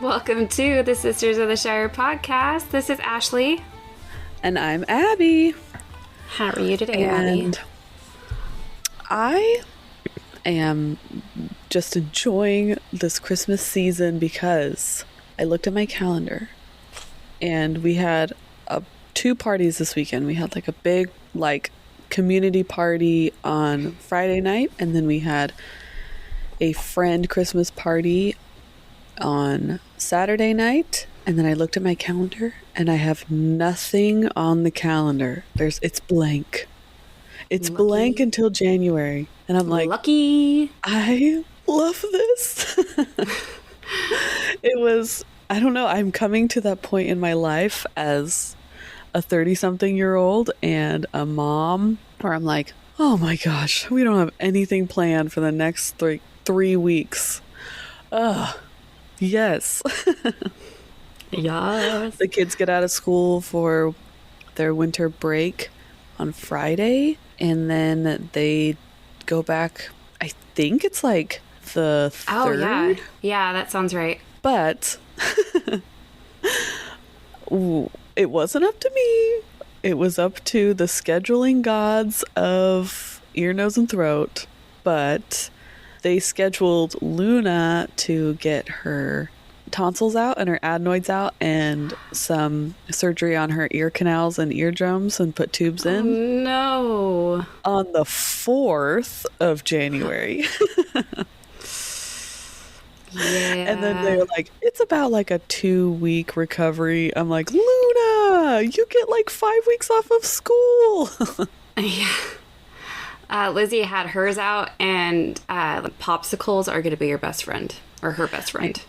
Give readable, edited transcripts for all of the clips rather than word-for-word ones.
Welcome to the Sisters of the Shire podcast. This is Ashley. And I'm Abby. How are you today, Abby? And I am just enjoying this Christmas season because I looked at my calendar and we had two parties this weekend. We had like a big community party on Friday night, and then we had a friend Christmas party on Saturday night. And then I looked at my calendar and I have nothing on the calendar. It's blank. It's Lucky. Blank until January. And I'm like, lucky. I love this. I don't know, I'm coming to that point in my life as a 30-something-year-old and a mom where I'm like, oh my gosh, we don't have anything planned for the next three weeks. Ugh. Yes. Yes. The kids get out of school for their winter break on Friday, and then they go back, I think it's like the 3rd. Oh, yeah. Yeah, that sounds right. But it wasn't up to me. It was up to the scheduling gods of ear, nose, and throat. But they scheduled Luna to get her tonsils out and her adenoids out and some surgery on her ear canals and eardrums and put tubes in. Oh, no. On the 4th of January. Yeah. And then they're like, it's about like a 2-week recovery. I'm like, Luna, you get like 5 weeks off of school. Yeah. Lizzie had hers out, and popsicles are going to be your best friend, or her best friend.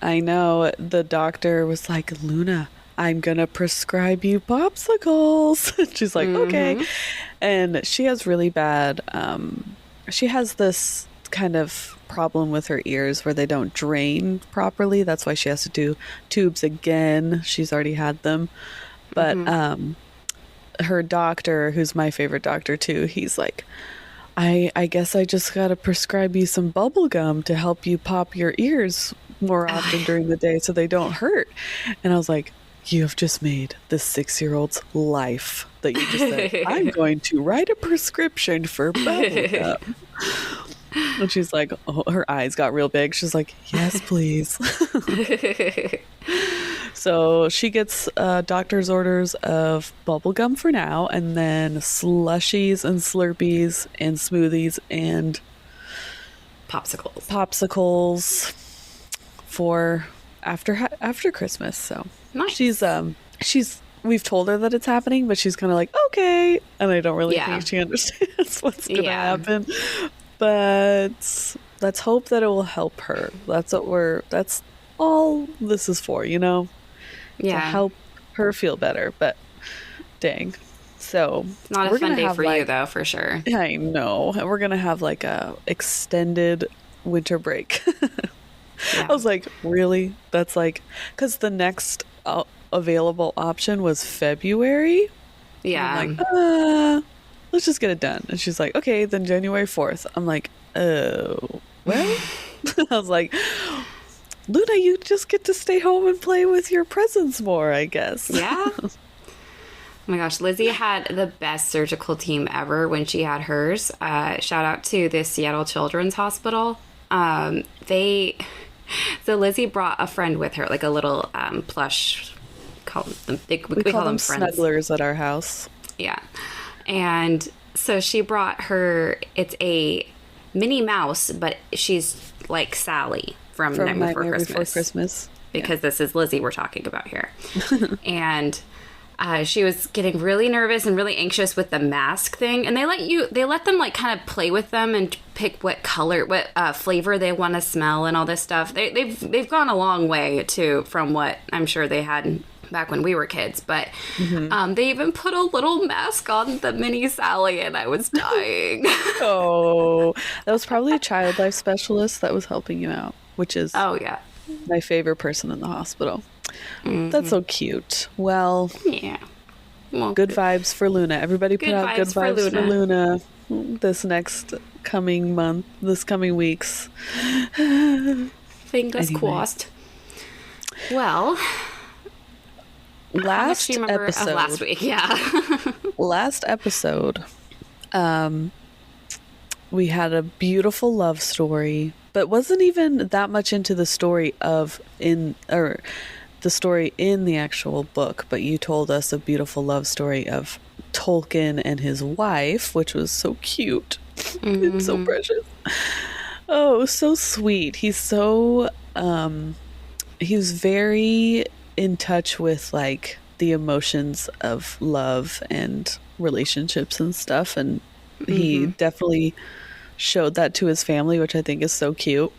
I know. The doctor was like, Luna, I'm going to prescribe you popsicles. She's like, okay. And she has really bad, she has this kind of problem with her ears where they don't drain properly. That's why she has to do tubes again. She's already had them. But her doctor, who's my favorite doctor too, he's like, I guess I just gotta prescribe you some bubble gum to help you pop your ears more often during the day so they don't hurt. And I was like, you have just made this 6-year-old's life that you just said, I'm going to write a prescription for bubble gum. And she's like, oh, her eyes got real big. She's like, yes, please. So she gets doctor's orders of bubblegum for now, and then slushies and Slurpees and smoothies and popsicles for after Christmas. So nice. We've told her that it's happening, but she's kind of like, okay, and I don't really think she understands what's gonna happen. But let's hope that it will help her. That's all this is for, you know? Yeah. To help her feel better. But dang. So not a fun day for you though, for sure. I know. We're gonna have like a extended winter break. I was like, really? That's like, because the next available option was February. Yeah. I'm like, let's just get it done. And she's like, okay, then January 4th. I'm like, oh, well. I was like, Luna, you just get to stay home and play with your presents more, I guess. Yeah. Oh my gosh, Lizzie had the best surgical team ever when she had hers. Shout out to the Seattle Children's Hospital. So Lizzie brought a friend with her, like a little plush. We call them friends. Snugglers at our house. Yeah. And so she brought her, it's a Minnie Mouse, but she's like Sally from Nightmare Before Christmas. Because this is Lizzie we're talking about here. And she was getting really nervous and really anxious with the mask thing. And they let them like kind of play with them and pick what flavor they want to smell and all this stuff. They've gone a long way from what I'm sure they had back when we were kids, but they even put a little mask on the mini Sally, and I was dying. Oh, that was probably a child life specialist that was helping you out, which is my favorite person in the hospital. That's so cute. Well, yeah. Good vibes for Luna. Everybody put out good vibes for Luna this coming weeks. Fingers crossed. Well, how much do you remember episode of last week? Yeah. Last episode, we had a beautiful love story, but wasn't even that much into the story the story in the actual book, but you told us a beautiful love story of Tolkien and his wife, which was so cute. Mm-hmm. It's so precious. Oh, so sweet. He's so he was very in touch with like the emotions of love and relationships and stuff, and he definitely showed that to his family, which I think is so cute.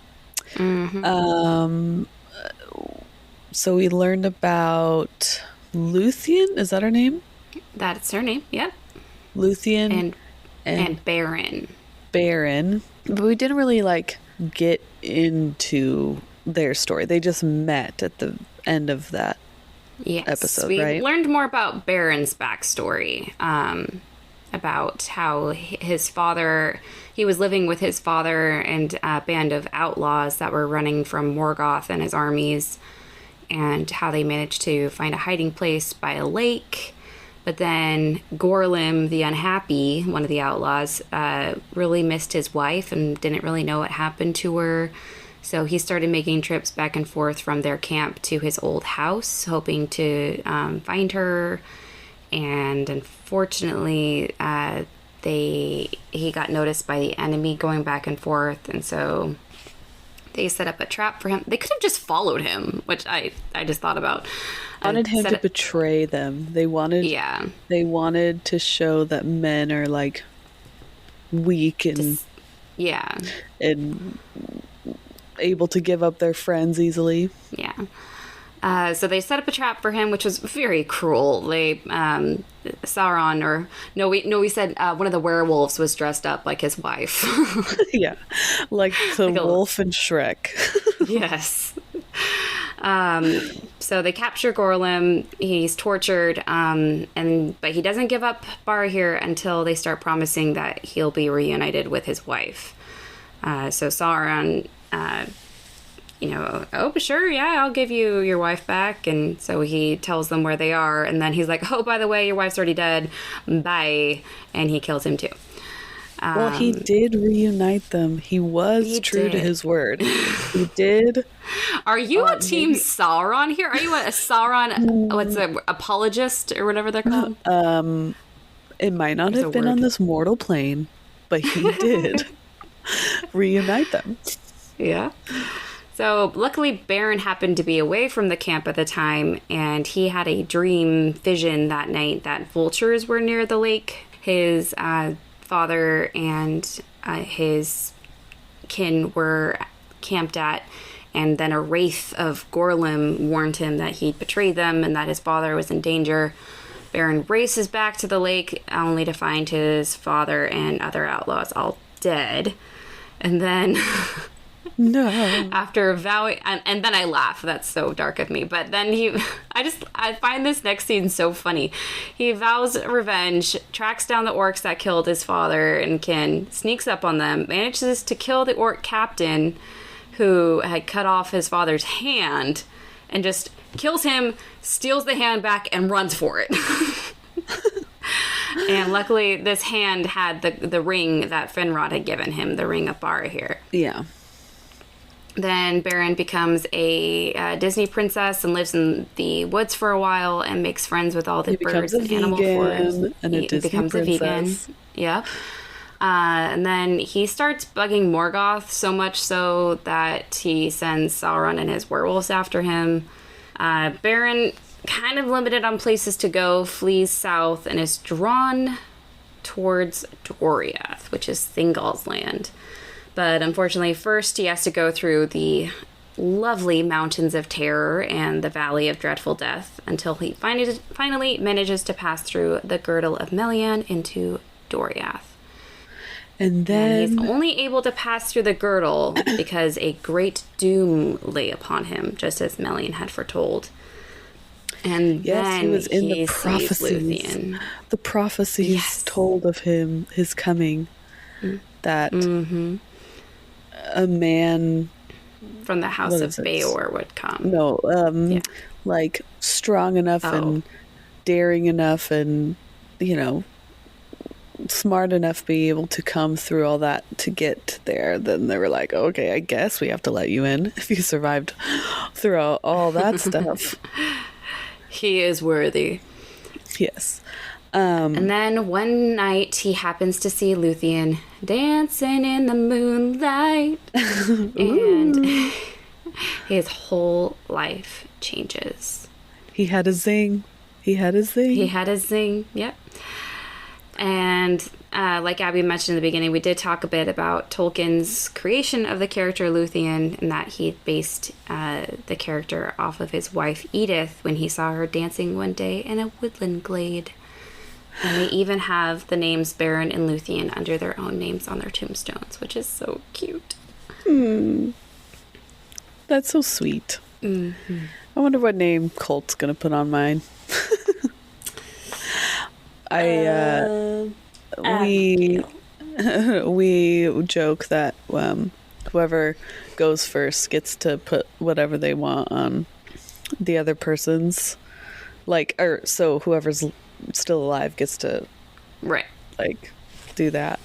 So we learned about Luthien. Is that her name? That's her name. Yep. Luthien and Beren. Beren, but we didn't really like get into their story. They just met at the end of that episode, we learned more about Beren's backstory, about how his father, he was living with his father and a band of outlaws that were running from Morgoth and his armies, and how they managed to find a hiding place by a lake. But then Gorlim, the unhappy, one of the outlaws, really missed his wife and didn't really know what happened to her. So he started making trips back and forth from their camp to his old house, hoping to find her. And unfortunately, he got noticed by the enemy going back and forth. And so they set up a trap for him. They could have just followed him, which I just thought about. Wanted him to betray them. They wanted to show that men are like weak and and able to give up their friends easily. Yeah. So they set up a trap for him, which was very cruel. They Sauron, we said one of the werewolves was dressed up like his wife. Yeah, like the wolf in Shrek. Yes. So they capture Gorlim. He's tortured, but he doesn't give up Barahir until they start promising that he'll be reunited with his wife. So Sauron, sure, yeah, I'll give you your wife back. And so he tells them where they are, and then he's like, oh, by the way, your wife's already dead. Bye. And he kills him too. Well, he did reunite them. He was true to his word. He did. Are you a team Sauron here? Are you a Sauron, apologist or whatever they're called? It might not have been on this mortal plane, but he did reunite them. Yeah. So luckily, Beren happened to be away from the camp at the time, and he had a dream vision that night that vultures were near the lake. His father and his kin were camped at, and then a wraith of Gorlim warned him that he'd betrayed them and that his father was in danger. Beren races back to the lake, only to find his father and other outlaws all dead. And then... No. After vowing, and then I laugh. That's so dark of me. But then I find this next scene so funny. He vows revenge, tracks down the orcs that killed his father and kin, sneaks up on them, manages to kill the orc captain who had cut off his father's hand, and just kills him, steals the hand back, and runs for it. And luckily, this hand had the ring that Finrod had given him, the Ring of Barahir. Yeah. Then Beren becomes a Disney princess and lives in the woods for a while and makes friends with all the birds and animal forest. He becomes a vegan. Yep. And then he starts bugging Morgoth so much so that he sends Sauron and his werewolves after him. Beren, kind of limited on places to go, flees south and is drawn towards Doriath, which is Thingol's land. But unfortunately, first he has to go through the lovely Mountains of Terror and the Valley of Dreadful Death until he finally manages to pass through the Girdle of Melian into Doriath. And then... he's only able to pass through the girdle because a great doom lay upon him, just as Melian had foretold. And then he was in the prophecies. Luthien. The prophecies told of him, his coming, that a man from the house of Beor would come. No, like strong enough and daring enough and, you know, smart enough to be able to come through all that to get there. Then they were like, okay, I guess we have to let you in if you survived through all that stuff. He is worthy. Yes. And then one night he happens to see Luthien dancing in the moonlight. And his whole life changes. He had a zing. Yep. And like Abby mentioned in the beginning, we did talk a bit about Tolkien's creation of the character Luthien, and that he based the character off of his wife Edith when he saw her dancing one day in a woodland glade. And they even have the names Beren and Luthien under their own names on their tombstones, which is so cute. That's so sweet. Mm-hmm. I wonder what name Colt's going to put on mine. We joke that whoever goes first gets to put whatever they want on the other person's, so whoever's still alive gets to do that.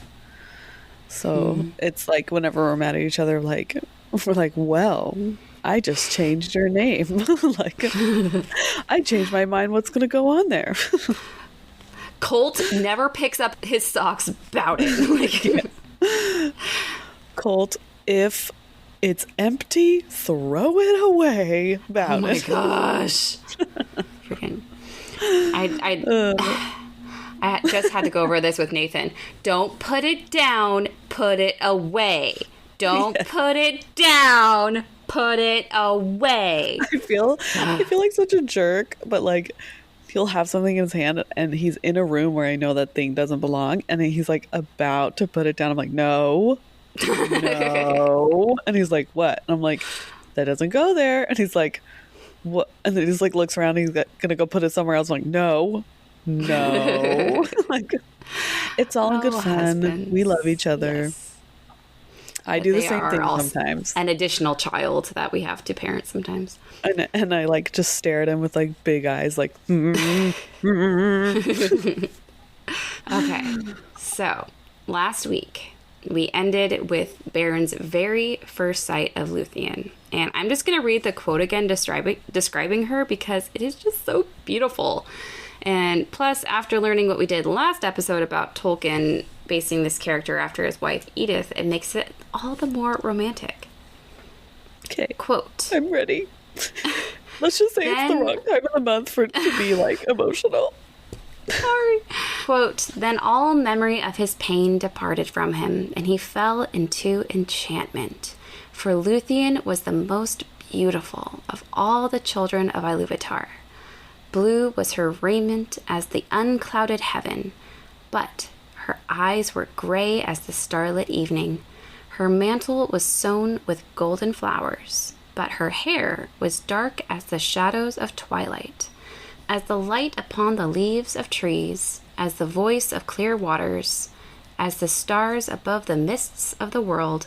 So it's like whenever we're mad at each other, we're like, well, I just changed your name. I changed my mind. What's going to go on there? Colt never picks up his socks about it. Colt, if it's empty, throw it away. About oh my gosh. Freaking. I just had to go over this with Nathan. Don't put it down, put it away. Don't put it down, put it away. I feel like such a jerk, but he'll have something in his hand and he's in a room where I know that thing doesn't belong, and then he's about to put it down. I'm like, no. And he's like, what? And I'm like, that doesn't go there. And he's like, what? And then he just looks around and he's gonna go put it somewhere else. I'm like, no. It's all in good fun. Husbands. We love each other. Yes. I do the same thing sometimes. An additional child that we have to parent sometimes. And I just stare at him with big eyes Okay. So last week we ended with Beren's very first sight of Luthien. And I'm just going to read the quote again describing her because it is just so beautiful. And plus, after learning what we did last episode about Tolkien basing this character after his wife Edith, it makes it all the more romantic. Okay. Quote. I'm ready. Let's just say it's the wrong time of the month for it to be emotional. Sorry. Quote, then all memory of his pain departed from him, and he fell into enchantment. For Luthien was the most beautiful of all the children of Iluvatar. Blue was her raiment as the unclouded heaven, but her eyes were gray as the starlit evening. Her mantle was sewn with golden flowers, but her hair was dark as the shadows of twilight. As the light upon the leaves of trees, as the voice of clear waters, as the stars above the mists of the world,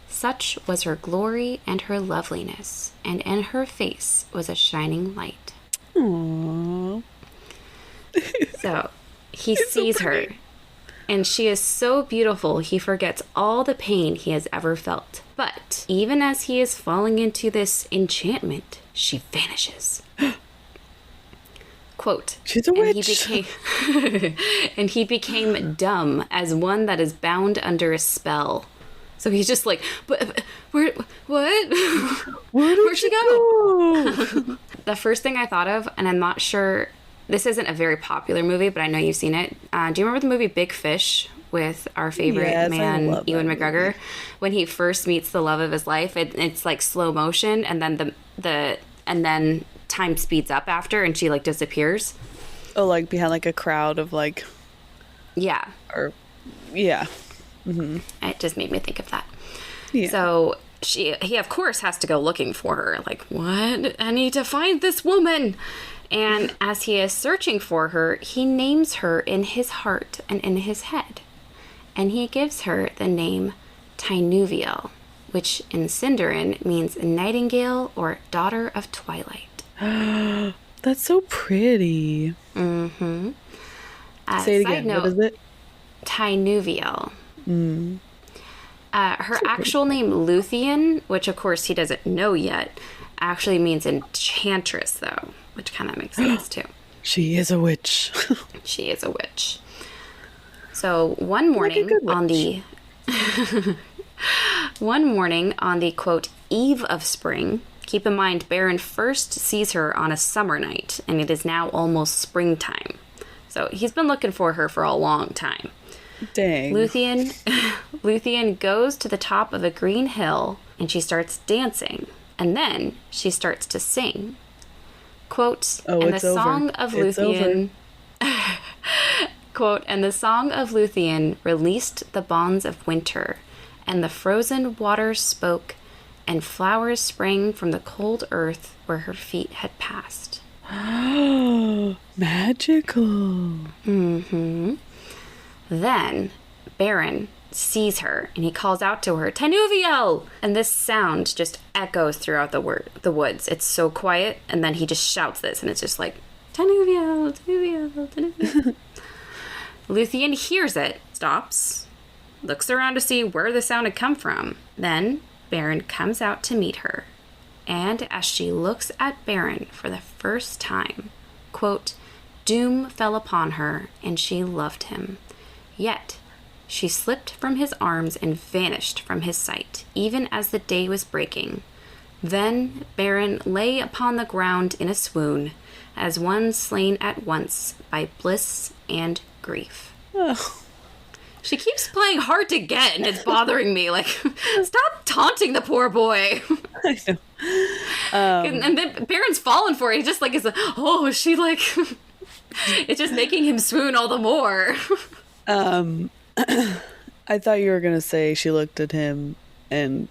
such was her glory and her loveliness, and in her face was a shining light. Aww. So he sees her, and she is so beautiful he forgets all the pain he has ever felt. But even as he is falling into this enchantment, she vanishes. Quote, she's a witch. And he became dumb as one that is bound under a spell. So he's just like, but where, what? Where'd she go? The first thing I thought of, and I'm not sure, this isn't a very popular movie, but I know you've seen it. Do you remember the movie Big Fish with our favorite man, Ewan McGregor? When he first meets the love of his life, it's slow motion, and then and then time speeds up after, and she disappears. Oh, behind a crowd of yeah. Or yeah. Mm-hmm. It just made me think of that. Yeah. So he of course has to go looking for her. What? I need to find this woman. And as he is searching for her, he names her in his heart and in his head. And he gives her the name Tynuviel, which in Sindarin means nightingale or daughter of twilight. That's so pretty. Mm-hmm. Say it again. What is it? Tynuviel. Her actual name, Luthien, which of course he doesn't know yet, actually means enchantress, though, which kind of makes sense, too. She is a witch. She is a witch. So one morning on the quote eve of spring. Keep in mind, Beren first sees her on a summer night, and it is now almost springtime. So he's been looking for her for a long time. Dang. Luthien goes to the top of a green hill, and she starts dancing, and then she starts to sing. Quote, and the song of Luthien. Quote, and the song of Luthien released the bonds of winter, and the frozen waters spoke, and flowers sprang from the cold earth where her feet had passed. Magical. Mm-hmm. Then Beren sees her, and he calls out to her, Tynuviel! And this sound just echoes throughout the woods. It's so quiet, and then he just shouts this, and it's just like, Tynuviel, Tynuviel, Tynuviel. Luthien hears it, stops, looks around to see where the sound had come from. Then Beren comes out to meet her. And as she looks at Beren for the first time, quote, doom fell upon her, and she loved him. Yet she slipped from his arms and vanished from his sight, even as the day was breaking. Then Beren lay upon the ground in a swoon, as one slain at once by bliss and grief. Oh. She keeps playing hard to get, and it's bothering me. Like, stop taunting the poor boy. I know. And then Baron's fallen for it. He just, like, is like, oh, she, like... It's just making him swoon all the more. I thought you were going to say she looked at him, and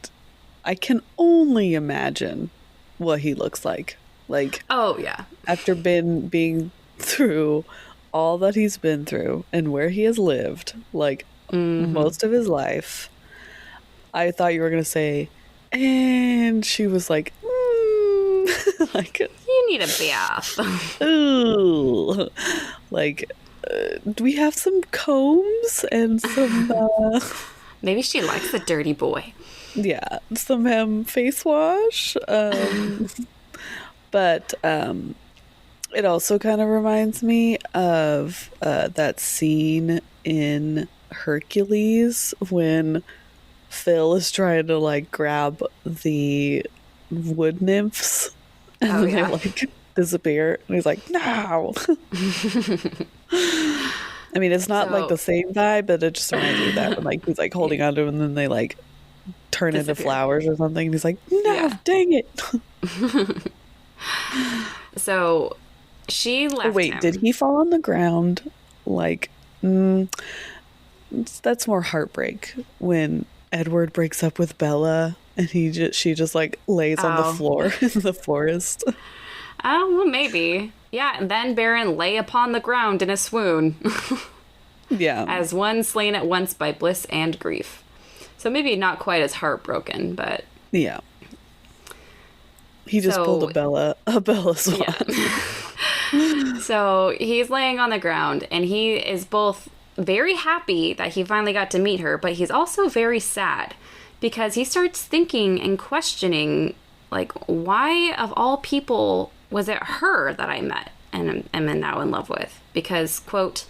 I can only imagine what he looks like. Like, oh, yeah. After being through all that he's been through and where he has lived, like, most of his life, I thought you were going to say, and she was like, like, you need a bath. Ooh. Like, do we have some combs and some... Maybe she likes a dirty boy. Yeah, some face wash. But it also kind of reminds me of that scene in Hercules when Phil is trying to, like, grab the wood nymphs and then they, like, disappear. And he's like, no! I mean, it's not like the same vibe, but it just reminds me of that when, like, he's like holding onto them and then they, like, turn into flowers or something. And he's like, no, dang it. So she left him. Did he fall on the ground? Like, that's more heartbreak when Edward breaks up with Bella and she just like lays on the floor in the forest. Oh, well, maybe. Yeah, and then Beren lay upon the ground in a swoon. Yeah. As one slain at once by bliss and grief. So maybe not quite as heartbroken, but... Yeah. He just pulled a Bella swan. Yeah. So he's laying on the ground, and he is both very happy that he finally got to meet her, but he's also very sad because he starts thinking and questioning, like, why of all people was it her that I met and am now in love with? Because, quote,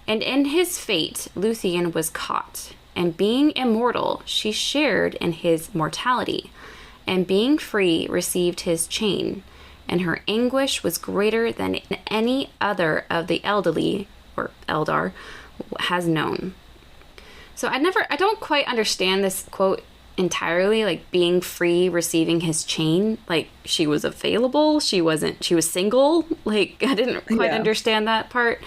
and in his fate, Luthien was caught, and being immortal, she shared in his mortality, and being free, received his chain, and her anguish was greater than any other of the elderly, or Eldar, has known. So I don't quite understand this quote entirely, like being free, receiving his chain, like she was available, she was single, like I didn't quite understand that part.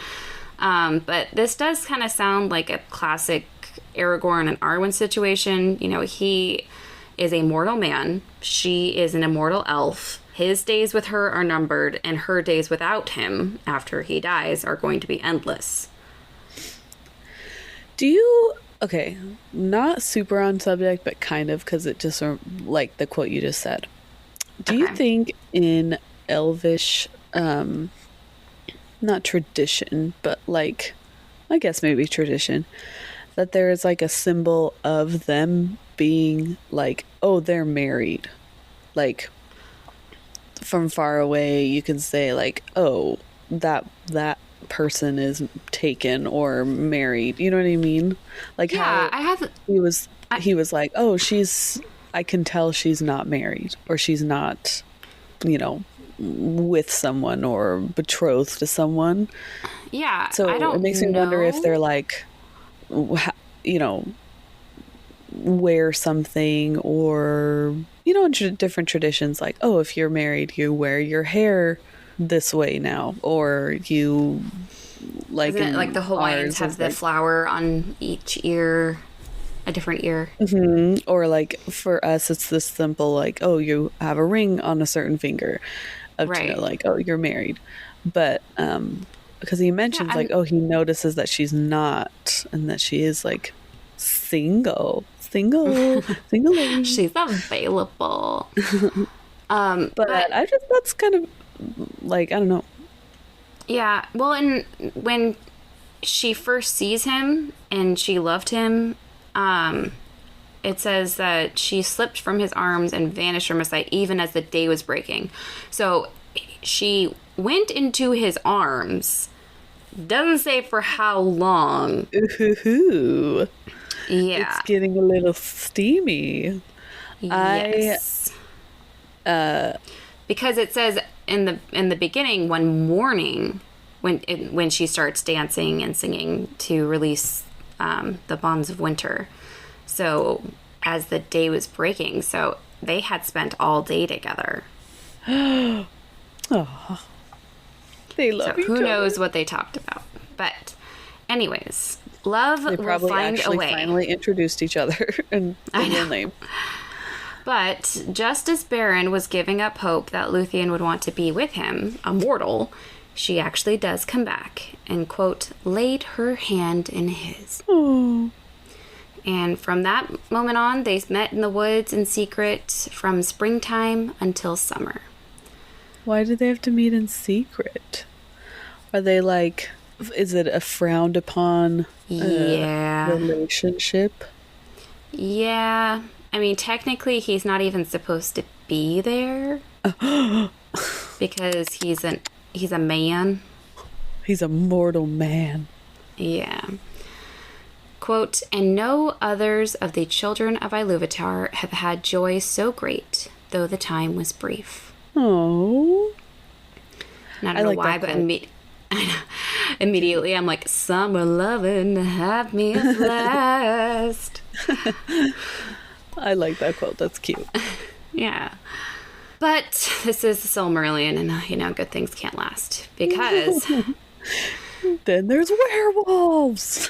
But this does kind of sound like a classic Aragorn and Arwen situation. You know, he is a mortal man, she is an immortal elf. His days with her are numbered, and her days without him after he dies are going to be endless. Do you okay, not super on subject, but kind of, because it just, like the quote you just said. Do you think in Elvish, not tradition, but like, I guess maybe tradition, that there is like a symbol of them being like, oh, they're married? Like, from far away, you can say like, oh, that person is taken or married. You know what I mean? Like, yeah, how he was like, oh, I can tell she's not married, or she's not, you know, with someone or betrothed to someone. Yeah, so it makes me wonder if they're like, you know, wear something, or, you know, in different traditions, like, oh, if you're married, you wear your hair this way now, or you, like, isn't it like the Hawaiians have the flower on each ear, a different ear? Mm-hmm. Or like for us, it's this simple, like, oh, you have a ring on a certain finger, of to know, like, oh, you're married. But because he mentions like, oh, he notices that she's not, and that she is like single. She's available. But I just, that's kind of like, I don't know. Yeah, well, and when she first sees him and she loved him, it says that she slipped from his arms and vanished from his sight even as the day was breaking. So she went into his arms. Doesn't say for how long. Ooh. Yeah. It's getting a little steamy. Yes. Because it says in the beginning, one morning, when she starts dancing and singing to release the bonds of winter. So as the day was breaking, so they had spent all day together. Oh, they love each other. Who knows what they talked about? But anyways, love will find a way. Finally introduced each other in real name. But just as Beren was giving up hope that Luthien would want to be with him, a mortal, she actually does come back and, quote, laid her hand in his. Oh. And from that moment on, they met in the woods in secret from springtime until summer. Why did they have to meet in secret? Are they like, is it a frowned upon relationship? Yeah. I mean, technically, he's not even supposed to be there. Because he's a man. He's a mortal man. Yeah. Quote, and no others of the children of Iluvatar have had joy so great, though the time was brief. Oh. I don't know why, but immediately I'm like, summer lovin' to have me a blast. I like that quote. That's cute. Yeah. But this is the Silmarillion, and, you know, good things can't last. Because... then there's werewolves.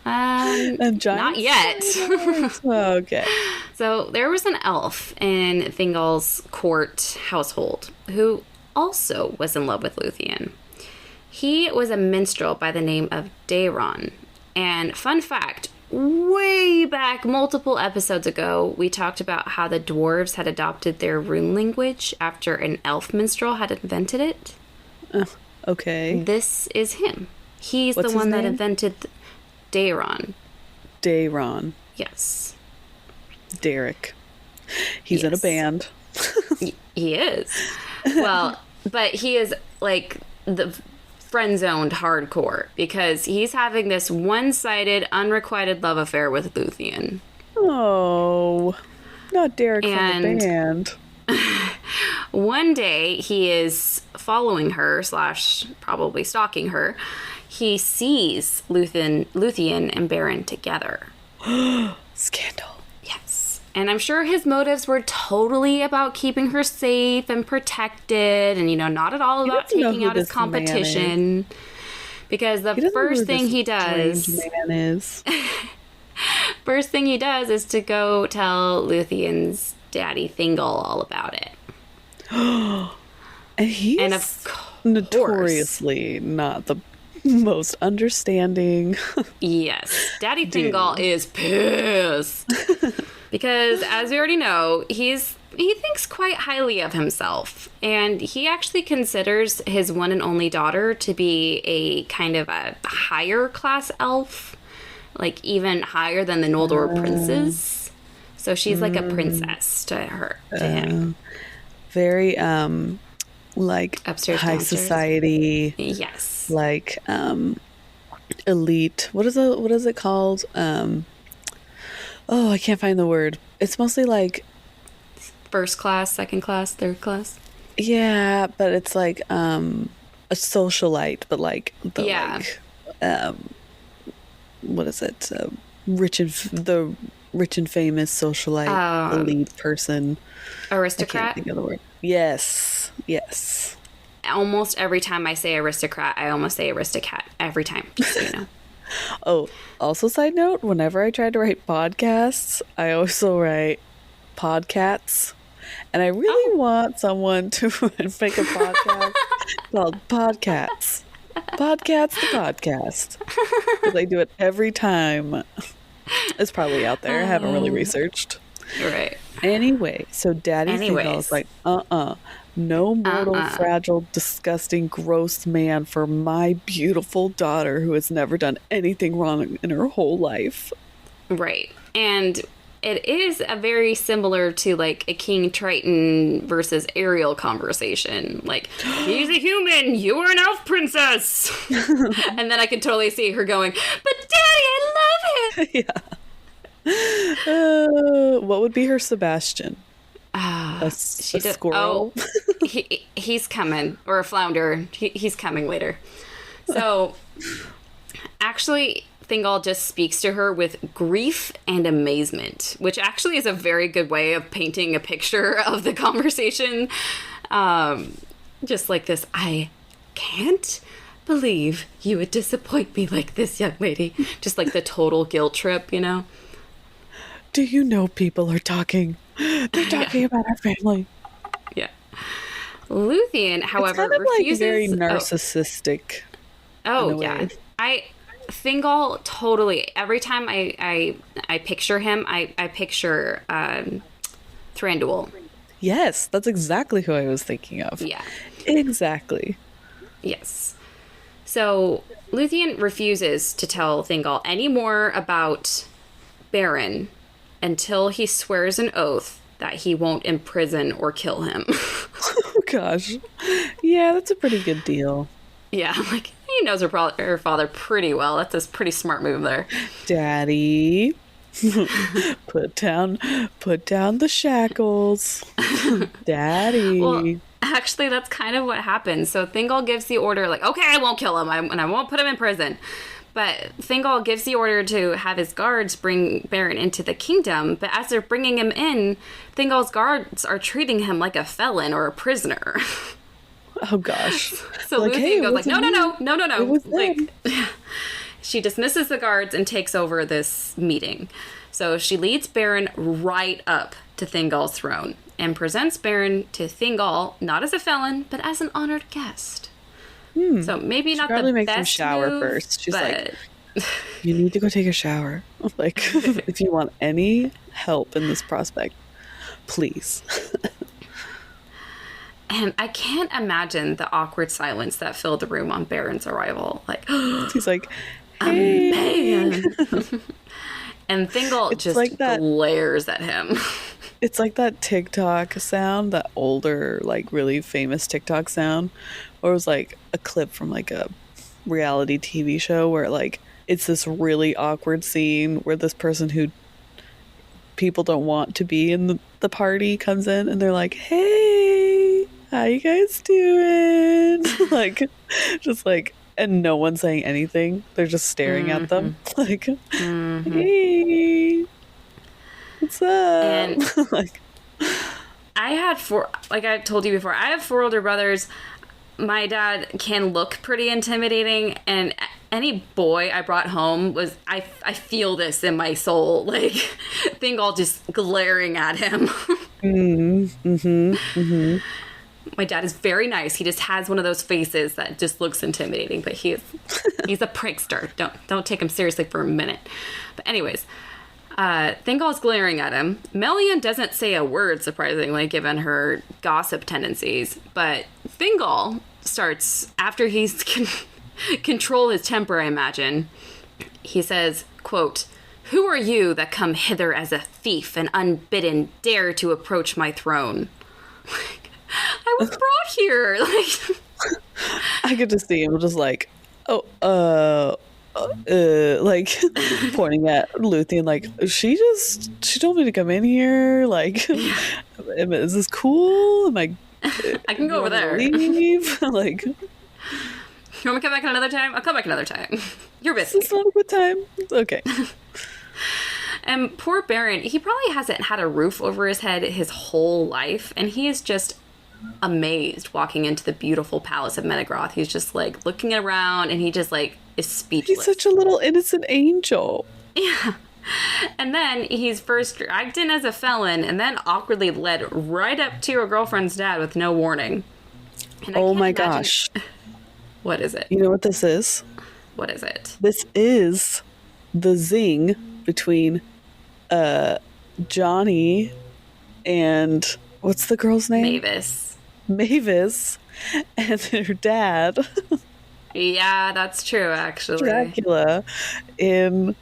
And giants? Not yet. Okay. So there was an elf in Thingol's court household who also was in love with Luthien. He was a minstrel by the name of Daeron. And fun fact, way back multiple episodes ago, we talked about how the dwarves had adopted their rune language after an elf minstrel had invented it. Okay. This is him. He's the one that invented Daeron. Daeron. Yes. Derek. He's in a band. He is. Well, but he is like the friend-zoned hardcore because he's having this one-sided, unrequited love affair with Luthien. Oh, not Derek from the band. One day he is following her / probably stalking her. He sees Luthien and Beren together. Scandal. Yes. And I'm sure his motives were totally about keeping her safe and protected and, you know, not at all about taking out his competition. Because the first thing he does... first thing he does is to go tell Luthien's daddy Thingol all about it. And he's notoriously not the most understanding. Yes. Daddy Thingol is pissed. Because, as we already know, he thinks quite highly of himself. And he actually considers his one and only daughter to be a kind of a higher class elf. Like, even higher than the Noldor princes. So she's like a princess to him. Very, like, upstairs, high downstairs. Society. Yes. Like, elite. What is it called? I can't find the word. It's mostly like first class, second class, third class. Yeah, but it's like a socialite, but like like what is it? Rich and famous socialite elite person. Aristocrat. I can't think of the word. Yes. Almost every time I say aristocrat, I almost say aristocrat every time, just so you know. Oh, also side note, whenever I try to write podcasts, I also write podcats. And I really want someone to make a podcast called Podcats. Podcats the podcast. Because I do it every time. It's probably out there. I haven't really researched. Right. Anyway, so Daddy Thingol is like, no mortal, fragile, disgusting, gross man for my beautiful daughter who has never done anything wrong in her whole life. Right. And it is a very similar to like a King Triton versus Ariel conversation. Like, he's a human, you're an elf princess. And then I can totally see her going, but Daddy, I love him. Yeah. What would be her Sebastian? A squirrel? Oh, he's coming. Or a flounder. He's coming later. So, actually, Thingol just speaks to her with grief and amazement, which actually is a very good way of painting a picture of the conversation. Just like this, I can't believe you would disappoint me like this, young lady. Just like the total guilt trip, you know? Do you know people are talking? They're talking about our family. Yeah. Luthien, however, it's kind of refuses... like very narcissistic. Oh, yeah. Thingol totally... Every time I picture him, I picture Thranduil. Yes, that's exactly who I was thinking of. Yeah. Exactly. Yes. So, Luthien refuses to tell Thingol any more about Beren until he swears an oath that he won't imprison or kill him. Oh, gosh. Yeah, that's a pretty good deal. Yeah, like, he knows her father pretty well. That's a pretty smart move there. Daddy, put down the shackles. Daddy. Well, actually, that's kind of what happens. So Thingol gives the order, like, okay, I won't kill him, and I won't put him in prison. But Thingol gives the order to have his guards bring Beren into the kingdom. But as they're bringing him in, Thingol's guards are treating him like a felon or a prisoner. Oh, gosh. So like, Luthien goes like, no. Like, she dismisses the guards and takes over this meeting. So she leads Beren right up to Thingol's throne and presents Beren to Thingol, not as a felon, but as an honored guest. So maybe not the best make him shower move, first. She's like, you need to go take a shower. Like, if you want any help in this prospect, please. And I can't imagine the awkward silence that filled the room on Beren's arrival. Like, he's like, hey. A man. And Thingol just like glares at him. It's like that TikTok sound, that older, like really famous TikTok sound, or it was like a clip from like a reality TV show where like it's this really awkward scene where this person who people don't want to be in the party comes in and they're like, hey, how you guys doing? Like, just like, and no one's saying anything. They're just staring at them. Like, hey, what's up? And like, I had like I told you before, I have 4 older brothers. My dad can look pretty intimidating, and any boy I brought home was, I feel this in my soul. Like, Thingol just glaring at him. My dad is very nice. He just has one of those faces that just looks intimidating, but he's a prankster. Don't take him seriously for a minute. But anyways, Thingol's glaring at him. Melian doesn't say a word, surprisingly, given her gossip tendencies. But Thingol starts, after he's control his temper, I imagine, he says, quote, "Who are you that come hither as a thief and unbidden dare to approach my throne?" I was brought here. Like, I could just see him just like, like pointing at Luthien, like, she told me to come in here. Like, is this cool? Am I can go over there. Leave? Like, you want me to come back another time? I'll come back another time. You're busy. It's not a good time. Okay. And poor Beren, he probably hasn't had a roof over his head his whole life, and he is just amazed walking into the beautiful palace of Menegroth. He's just like looking around, and he just like is speechless. He's such a little innocent angel. Yeah. And then he's first dragged in as a felon, and then awkwardly led right up to a girlfriend's dad with no warning. And oh my gosh. What is it? You know what this is? What is it? This is the zing between Johnny and what's the girl's name? Mavis and their dad. Yeah, that's true, actually. Dracula in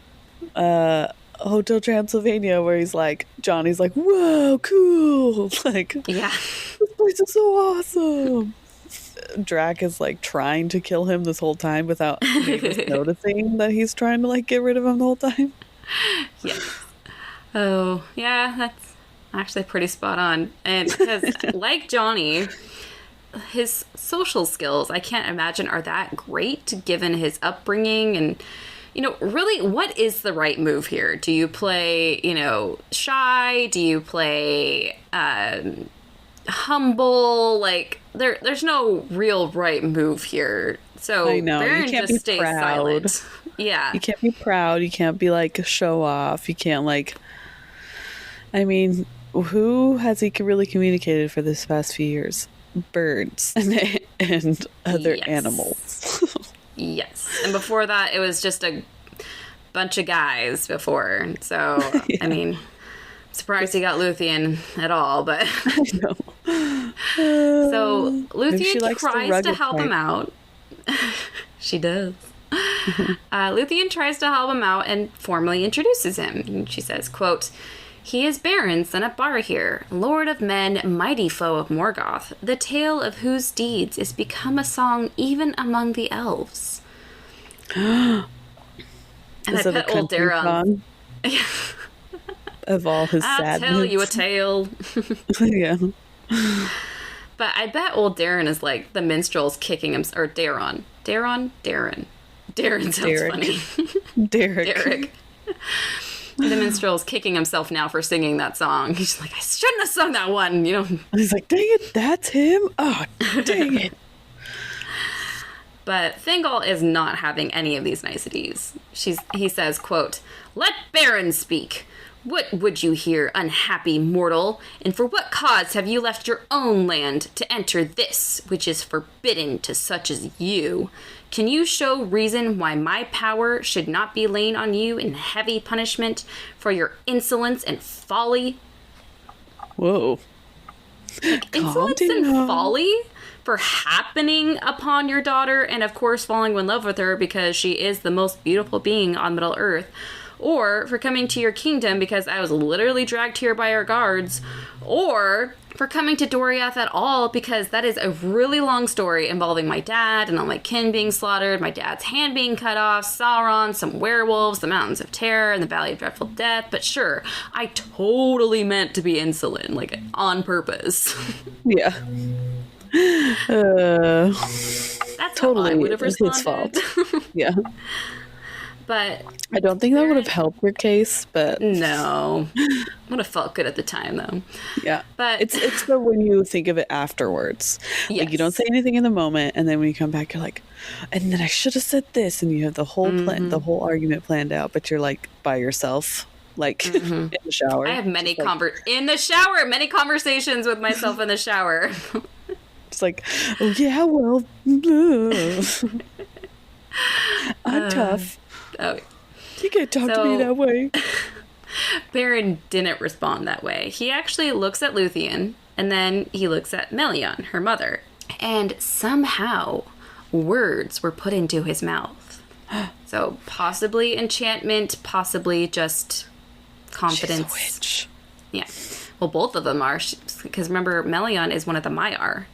Hotel Transylvania, where he's like, Johnny's like, whoa, cool. Like, yeah, this place is so awesome. Drac is like trying to kill him this whole time without Mavis noticing that he's trying to like get rid of him the whole time. Yes. Oh, yeah, that's actually pretty spot on. And because, like Johnny, his social skills, I can't imagine, are that great given his upbringing. And, you know, really, what is the right move here? Do you play, you know, shy? Do you play humble? Like, there's no real right move here. So I know. Beren You can't just be stays proud. silent. Yeah. You can't be proud. You can't be like a show off. You can't like, I mean, who has he really communicated for this past few years? Birds and other animals. Yes. And before that, it was just a bunch of guys before. So, yeah. I mean, surprised he got Luthien at all, but I know. So Luthien tries to help him out. She does. Luthien tries to help him out and formally introduces him. And she says, quote, "He is Beren, son of Barahir, lord of men, mighty foe of Morgoth, the tale of whose deeds is become a song even among the elves." And is I put old Daron. Of all his sadness. I'll tell you a tale. Yeah. But I bet old Darren is like the minstrel's kicking him, or Darren. Darren sounds funny. Derek. The minstrel's kicking himself now for singing that song. He's like, I shouldn't have sung that one, you know. He's like, dang it, that's him? Oh, dang it. But Thingol is not having any of these niceties. He says, quote, "Let Beren speak. What would you hear, unhappy mortal? And for what cause have you left your own land to enter this, which is forbidden to such as you? Can you show reason why my power should not be laid on you in heavy punishment for your insolence and folly?" Whoa. Like, insolence and folly for happening upon your daughter and, of course, falling in love with her because she is the most beautiful being on Middle Earth. Or for coming to your kingdom because I was literally dragged here by our guards. Or for coming to Doriath at all because that is a really long story involving my dad and all my kin being slaughtered, my dad's hand being cut off, Sauron, some werewolves, the Mountains of Terror, and the Valley of Dreadful Death. But sure, I totally meant to be insolent, like on purpose. Yeah. That's totally how I would have responded. His fault. Yeah. But I don't think that would have helped your case, but no, would have felt good at the time though. Yeah, but it's the when you think of it afterwards. Yes. Like you don't say anything in the moment, and then when you come back, you're like, and then I should have said this, and you have the whole plan, the whole argument planned out, but you're like by yourself, like in the shower. I have many many conversations with myself in the shower. It's like, oh yeah, well, I'm tough. Oh, you can't talk to me that way. Beren didn't respond that way. He actually looks at Luthien, and then he looks at Melian, her mother, and somehow words were put into his mouth. So possibly enchantment, possibly just confidence. She's a witch. Yeah. Well, both of them are, because remember, Melian is one of the Maiar.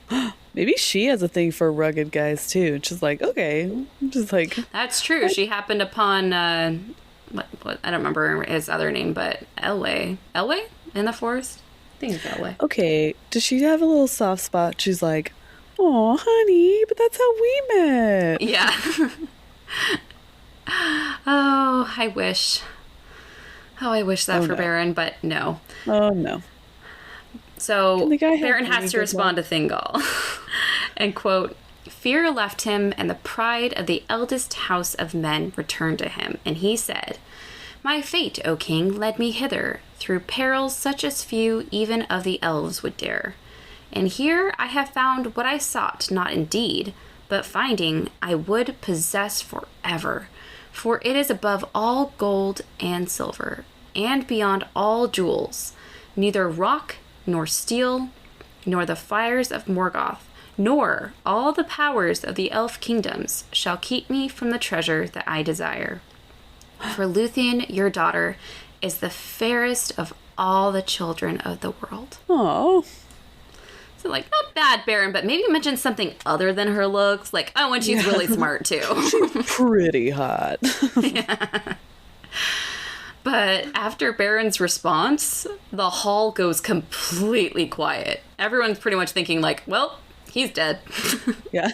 Maybe she has a thing for rugged guys too. She's like, okay, I'm just like. That's true. She happened upon what I don't remember his other name, but Elway in the forest. I think it's Elway. Okay, does she have a little soft spot? She's like, oh, honey, but that's how we met. Yeah. Oh, I wish. Oh, I wish that for no. Beren, but no. Oh, no. So, Beren has to respond to Thingol. And, quote, fear left him, and the pride of the eldest house of men returned to him. And he said, my fate, O king, led me hither, through perils such as few even of the elves would dare. And here I have found what I sought, not indeed, but finding I would possess forever. For it is above all gold and silver, and beyond all jewels, neither rock nor steel, nor the fires of Morgoth, nor all the powers of the elf kingdoms shall keep me from the treasure that I desire. For Luthien, your daughter, is the fairest of all the children of the world. Oh. So, like, not bad, Beren, but maybe mention something other than her looks. Like, oh, and she's really smart, too. She's pretty hot. Yeah. But after Beren's response, the hall goes completely quiet. Everyone's pretty much thinking, like, well, he's dead. Yeah.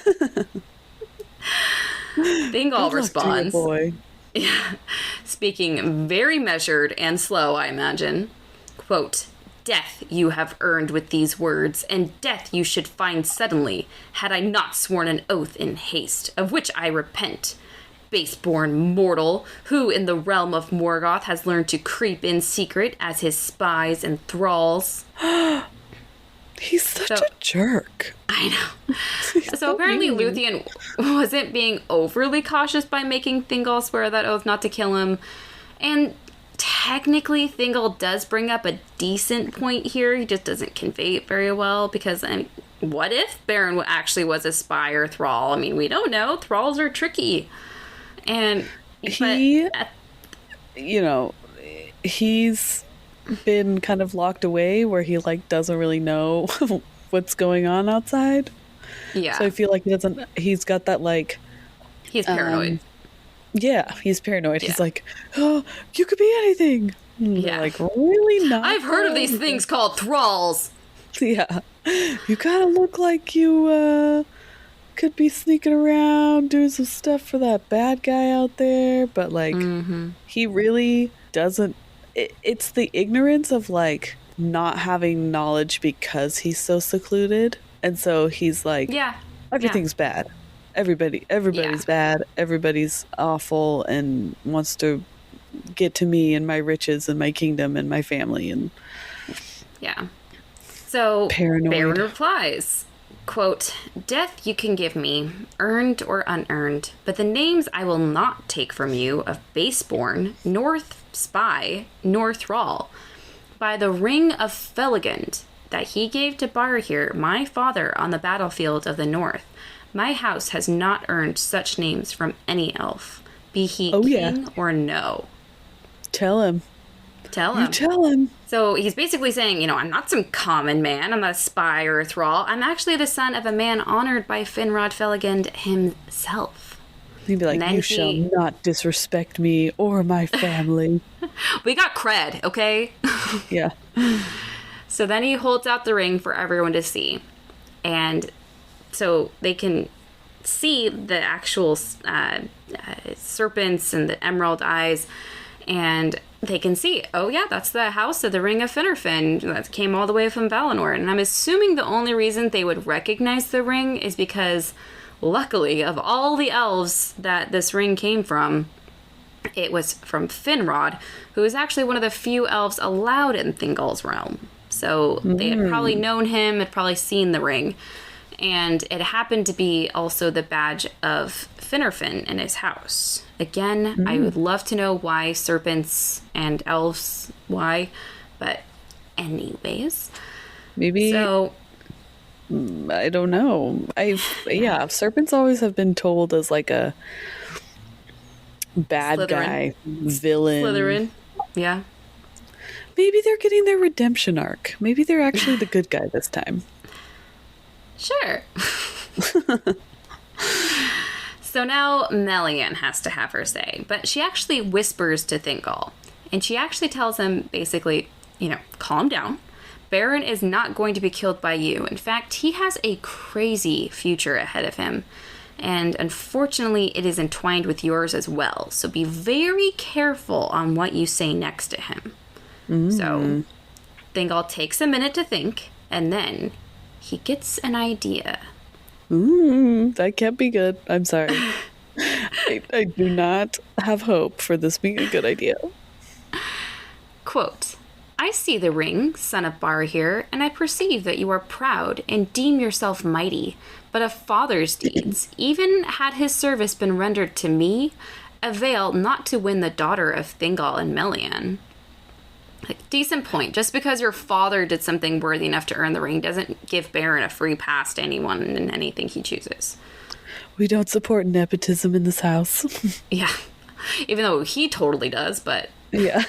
Thingol responds. Boy. Yeah. Speaking very measured and slow, I imagine. Quote, death you have earned with these words, and death you should find suddenly, had I not sworn an oath in haste, of which I repent. Base-born mortal, who in the realm of Morgoth has learned to creep in secret as his spies and thralls. He's such a jerk. I know. So apparently Luthien wasn't being overly cautious by making Thingol swear that oath not to kill him. And technically Thingol does bring up a decent point here. He just doesn't convey it very well because, I mean, what if Beren actually was a spy or thrall? I mean, we don't know. Thralls are tricky. And he's been kind of locked away where he like doesn't really know what's going on outside. Yeah. So I feel like he's got that like he's paranoid. Yeah, he's paranoid. Yeah. He's like, oh, you could be anything. Yeah. Like, really not. I've heard of these things called thralls. Yeah. You gotta look like you could be sneaking around doing some stuff for that bad guy out there, but like he really doesn't. It's the ignorance of like not having knowledge because he's so secluded, and so he's like, everything's bad. Everybody's bad. Everybody's awful and wants to get to me and my riches and my kingdom and my family and So paranoid. Beren replies, quote, death you can give me, earned or unearned, but the names I will not take from you of baseborn, nor spy, nor thrall. By the ring of Felagund that he gave to Barahir, my father, on the battlefield of the north, my house has not earned such names from any elf, be he king or no. Tell him. You tell him. So he's basically saying, I'm not some common man. I'm not a spy or a thrall. I'm actually the son of a man honored by Finrod Felagund himself. He'd be like, you shall not disrespect me or my family. We got cred, okay? Yeah. So then he holds out the ring for everyone to see. And so they can see the actual serpents and the emerald eyes. And they can see, oh yeah, that's the house of the Ring of Finarfin that came all the way from Valinor. And I'm assuming the only reason they would recognize the ring is because, luckily, of all the elves that this ring came from, it was from Finrod, who is actually one of the few elves allowed in Thingol's realm. So they had probably known him, had probably seen the ring. and it happened to be also the badge of Finarfin in his house. Again, I would love to know why serpents and elves, why, but anyways. Maybe... So, I don't know. Serpents always have been told as like a bad Slytherin. Guy, villain. Slytherin, yeah. Maybe they're getting their redemption arc. Maybe they're actually the good guy this time. Sure. So now Melian has to have her say, but she actually whispers to Thingol, and she actually tells him basically, calm down. Beren is not going to be killed by you. In fact, he has a crazy future ahead of him, and unfortunately it is entwined with yours as well. So be very careful on what you say next to him. So Thingol takes a minute to think, and then he gets an idea. That can't be good. I'm sorry. I do not have hope for this being a good idea. Quote, I see the ring, son of Barahir, and I perceive that you are proud and deem yourself mighty. But a father's deeds, even had his service been rendered to me, avail not to win the daughter of Thingol and Melian. Like, decent point. Just because your father did something worthy enough to earn the ring doesn't give Beren a free pass to anyone in anything he chooses. We don't support nepotism in this house. Yeah. Even though he totally does, but... Yeah.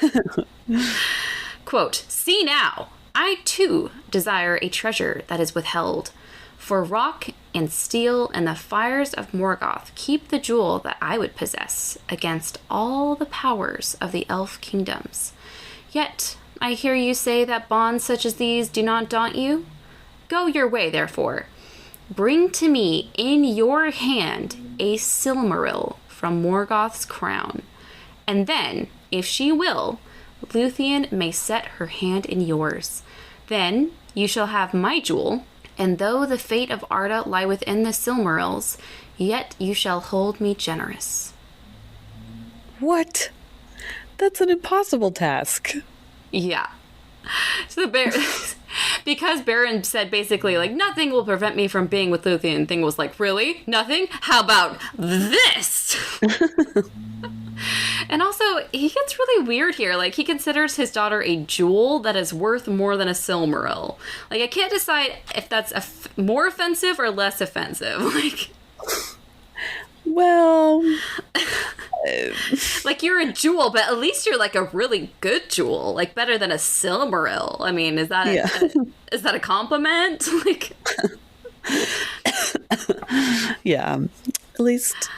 Quote, see now, I too desire a treasure that is withheld. For rock and steel and the fires of Morgoth keep the jewel that I would possess against all the powers of the elf kingdoms. Yet, I hear you say that bonds such as these do not daunt you. Go your way, therefore. Bring to me in your hand a Silmaril from Morgoth's crown. And then, if she will, Luthien may set her hand in yours. Then you shall have my jewel, and though the fate of Arda lie within the Silmarils, yet you shall hold me generous. What? That's an impossible task. Yeah. So because Beren said basically, like, nothing will prevent me from being with Luthien, Thing was like, really? Nothing? How about this? And also, he gets really weird here. Like, he considers his daughter a jewel that is worth more than a Silmaril. Like, I can't decide if that's more offensive or less offensive. Like... Well... like, you're a jewel, but at least you're, like, a really good jewel. Like, better than a Silmaril. I mean, is that is that a compliment? Like... Yeah. At least...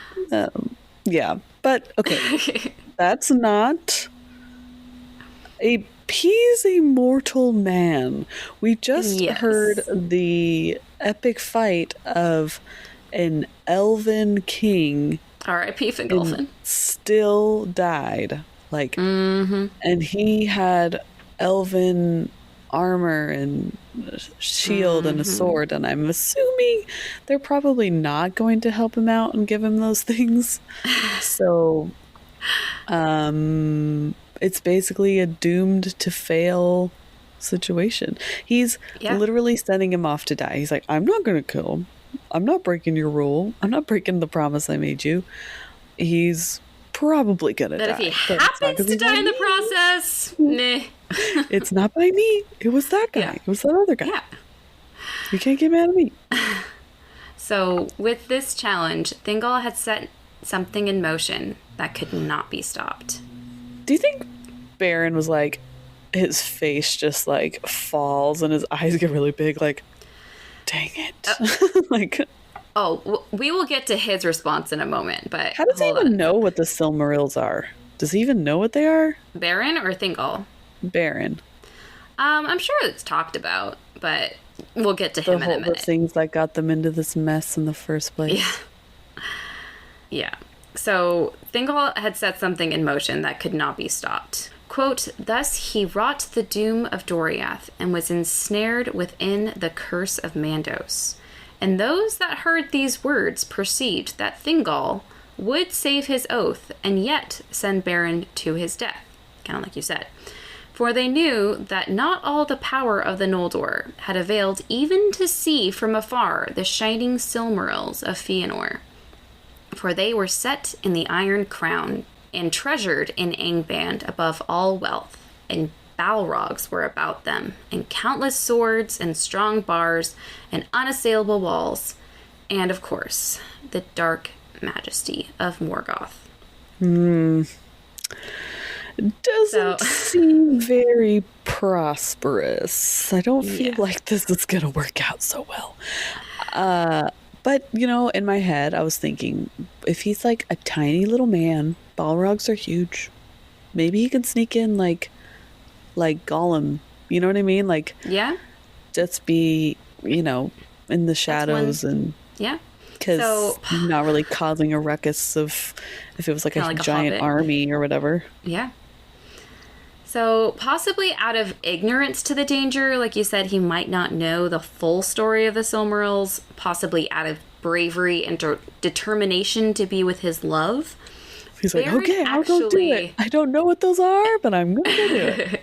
yeah. But, okay. That's not... He's a mortal man. We just heard the epic fight of an elven king... R.I.P. Fingolfin. Still died. Like, and he had elven armor and shield and a sword, and I'm assuming they're probably not going to help him out and give him those things. So, it's basically a doomed to fail situation. He's literally sending him off to die. He's like, I'm not going to kill him. I'm not breaking your rule. I'm not breaking the promise I made you. He's probably gonna die. But if he happens to die in the process, meh. It's not by me. It was that guy. It was that other guy. Yeah. You can't get mad at me. So, with this challenge, Thingol had set something in motion that could not be stopped. Do you think Beren was like, his face just like falls and his eyes get really big, like, dang it. Like, we will get to his response in a moment, but how does he even know what the Silmarils are? Does he even know what they are? Beren or Thingol? Beren. I'm sure it's talked about, but we'll get to him in a minute. The things that got them into this mess in the first place. Yeah. So Thingol had set something in motion that could not be stopped. Quote, thus he wrought the doom of Doriath and was ensnared within the curse of Mandos. And those that heard these words perceived that Thingol would save his oath and yet send Beren to his death. Kind of like you said. For they knew that not all the power of the Noldor had availed even to see from afar the shining Silmarils of Fëanor. For they were set in the Iron Crown, and treasured in Angband above all wealth, and Balrogs were about them, and countless swords, and strong bars, and unassailable walls, and, of course, the dark majesty of Morgoth. Doesn't seem very prosperous. I don't feel like this is going to work out so well. But, you know, in my head, I was thinking, if he's like a tiny little man, Balrogs are huge. Maybe he can sneak in like Gollum. You know what I mean? Like, just be, you know, in the shadows and... Yeah. Because not really causing a ruckus of if it was like a giant army or whatever. Yeah. So possibly out of ignorance to the danger, like you said, he might not know the full story of the Silmarils, possibly out of bravery and determination to be with his love. He's like, okay, I'll go do it. I don't know what those are, but I'm going to do it.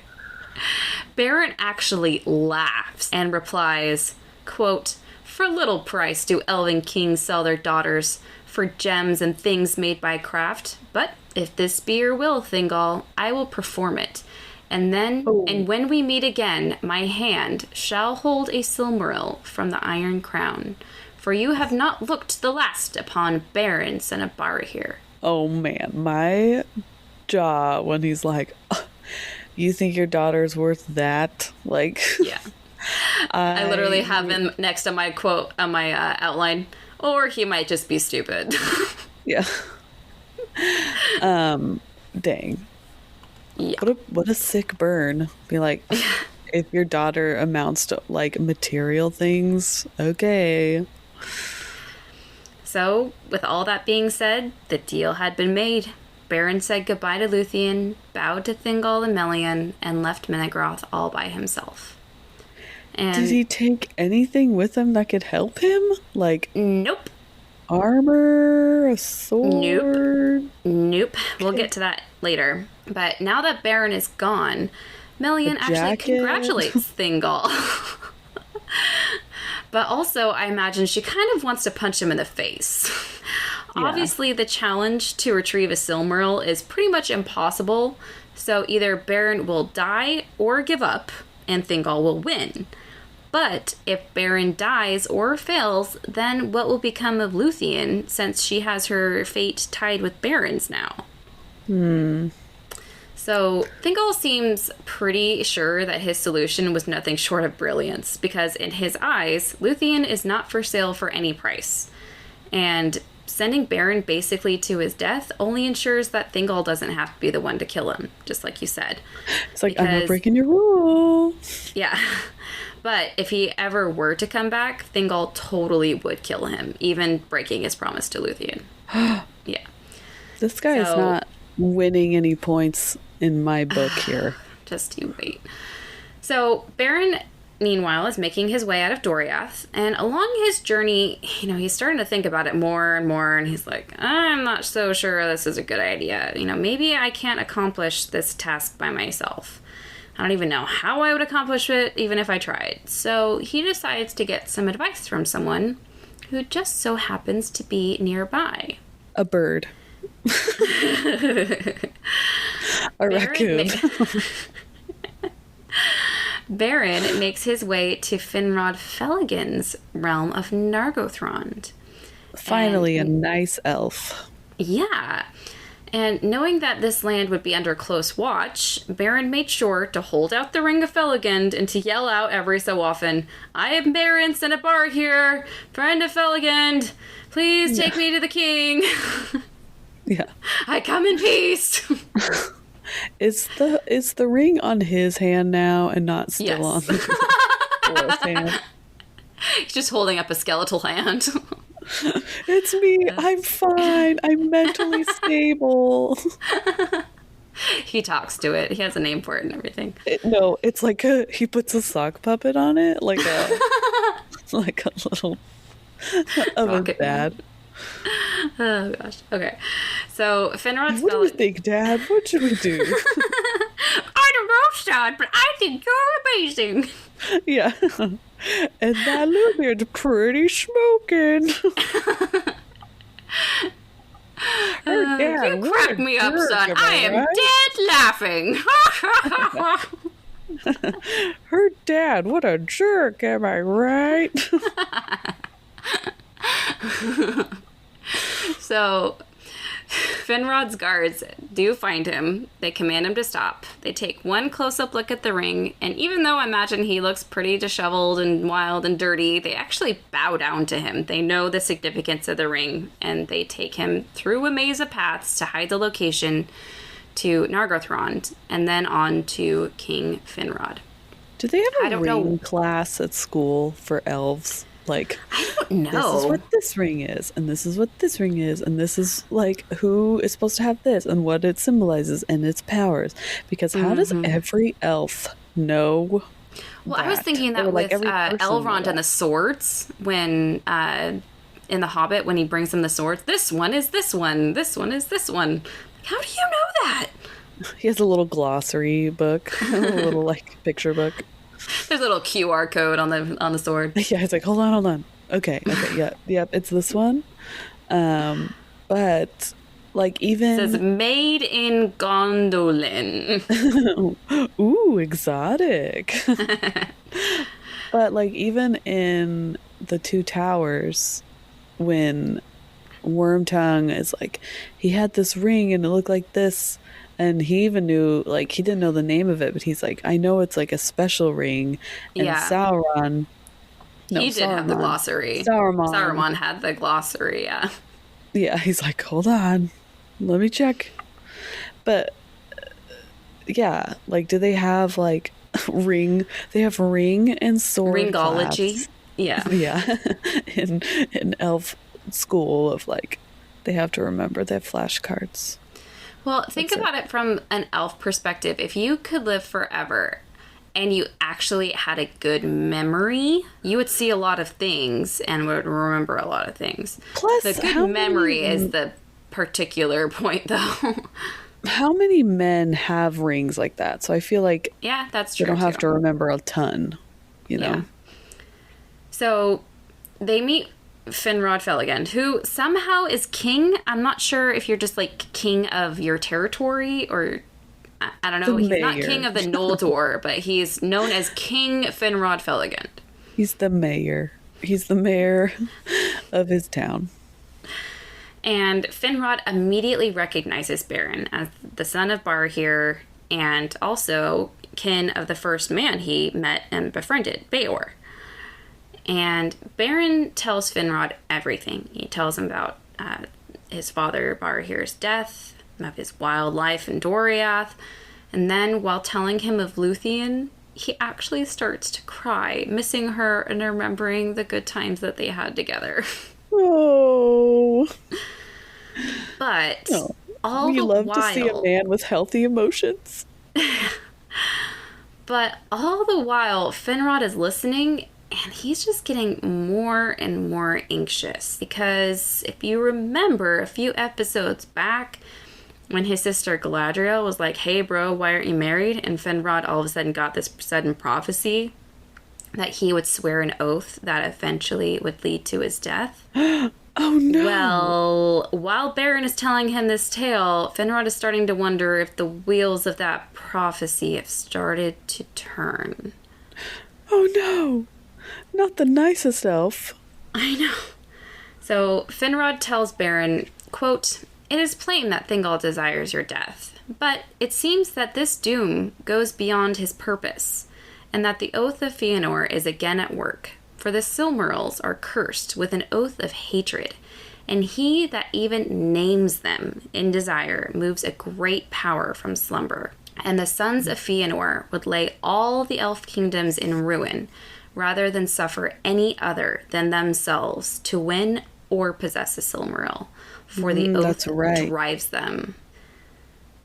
Beren actually laughs and replies, quote, "For little price do elven kings sell their daughters for gems and things made by craft. But if this be your will, Thingol, I will perform it. And when we meet again, my hand shall hold a Silmaril from the Iron Crown. For you have not looked the last upon Beren, son of Barahir." Oh man, my jaw when he's like, oh, "You think your daughter's worth that?" Like, yeah. I literally have him next to my quote on my outline, or he might just be stupid. Yeah. Dang. Yeah. What a sick burn. Be like, if your daughter amounts to like material things, okay. So, with all that being said, the deal had been made. Beren said goodbye to Luthien, bowed to Thingol and Melian, and left Menegroth all by himself. And did he take anything with him that could help him? Like, nope. Armor, a sword? Nope. We'll get to that later. But now that Beren is gone, Melian actually congratulates Thingol. But also, I imagine she kind of wants to punch him in the face. Yeah. Obviously, the challenge to retrieve a Silmaril is pretty much impossible, so either Beren will die or give up, and Thingol will win. But if Beren dies or fails, then what will become of Luthien, since she has her fate tied with Beren's now? So Thingol seems pretty sure that his solution was nothing short of brilliance, because in his eyes, Luthien is not for sale for any price. And sending Beren basically to his death only ensures that Thingol doesn't have to be the one to kill him, just like you said. It's like, I'm not breaking your rule. Yeah. But if he ever were to come back, Thingol totally would kill him, even breaking his promise to Luthien. Yeah. This guy is not winning any points in my book here. Just you wait. So Beren, meanwhile, is making his way out of Doriath, and along his journey, you know, he's starting to think about it more and more, and he's like, I'm not so sure this is a good idea. You know, maybe I can't accomplish this task by myself. I don't even know how I would accomplish it, even if I tried. So he decides to get some advice from someone who just so happens to be nearby. A bird. A raccoon. Beren makes his way to Finrod Felagund's realm of Nargothrond. Finally, a nice elf. Yeah. And knowing that this land would be under close watch, Beren made sure to hold out the Ring of Felagund and to yell out every so often, I am Beren, son of Barahir, friend of Felagund. Please take me to the king. Yeah. I come in peace. Is the ring on his hand now and not still on the hand? He's just holding up a skeletal hand. It's me. I'm fine. I'm mentally stable. He talks to it. He has a name for it and everything. No, it's like he puts a sock puppet on it, like a little of Rocket his dad. Man. Oh gosh. Okay. So Finrod's What do you think, Dad? What should we do? I don't know. son, but I think you're amazing. Yeah. And that Luthien's pretty smoking. You crack me up, son. I am dead laughing. Her dad, what a jerk, am I right? So, Finrod's guards do find him. They command him to stop. They take one close-up look at the ring, and even though I imagine he looks pretty disheveled and wild and dirty, they actually bow down to him. They know the significance of the ring, and they take him through a maze of paths to hide the location to Nargothrond, and then on to King Finrod. Do they have a ring class at school for elves? Like, I don't know. This is what this ring is, and this is what this ring is, and this is, like, who is supposed to have this, and what it symbolizes, and its powers. Because how does every elf know Well, I was thinking that with Elrond and the swords, when, in The Hobbit, when he brings them the swords, this one is this one, this one is this one. How do you know that? He has a little glossary book, a little, like, picture book. There's a little QR code on the sword. Yeah, it's like, hold on. Okay, yep, it's this one. But, like, even... It says, made in Gondolin. Ooh, exotic. But, like, even in the Two Towers, when Wormtongue is like, he had this ring and it looked like this... And he even knew, like, he didn't know the name of it, but he's like, I know it's like a special ring. And Sauron... He did have the glossary. Saruman had the glossary, yeah. Yeah, he's like, hold on. Let me check. But, yeah, like, do they have, like, ring? They have ring and sword Ringology. class. Yeah. Yeah. in elf school of, like, they have to remember they have flashcards. Well, think about it from an elf perspective. If you could live forever and you actually had a good memory, you would see a lot of things and would remember a lot of things. Plus, the good memory is the particular point, though. How many men have rings like that? So I feel like that's true. You don't have to remember a ton, you know? Yeah. So they meet Finrod Felagund, who somehow is king. I'm not sure if you're just like king of your territory or I don't know. He's not king of the Noldor, but he's known as King Finrod Felagund. He's the mayor. He's the mayor of his town. And Finrod immediately recognizes Beren as the son of Barahir and also kin of the first man he met and befriended, Beor. And Beren tells Finrod everything. He tells him about his father Barahir's death, of his wild life in Doriath, and then while telling him of Luthien, he actually starts to cry, missing her and remembering the good times that they had together. Oh. But all the while... We love to see a man with healthy emotions. But all the while, Finrod is listening... And he's just getting more and more anxious because if you remember a few episodes back when his sister Galadriel was like, hey bro, why aren't you married? And Finrod all of a sudden got this sudden prophecy that he would swear an oath that eventually would lead to his death. Oh no. Well, while Beren is telling him this tale, Finrod is starting to wonder if the wheels of that prophecy have started to turn. Oh no. Not the nicest elf. I know. So Finrod tells Beren, quote, it is plain that Thingol desires your death, but it seems that this doom goes beyond his purpose, and that the oath of Fëanor is again at work, for the Silmarils are cursed with an oath of hatred, and he that even names them in desire moves a great power from slumber. And the sons of Fëanor would lay all the elf kingdoms in ruin, rather than suffer any other than themselves to win or possess a Silmaril, for the oath drives them.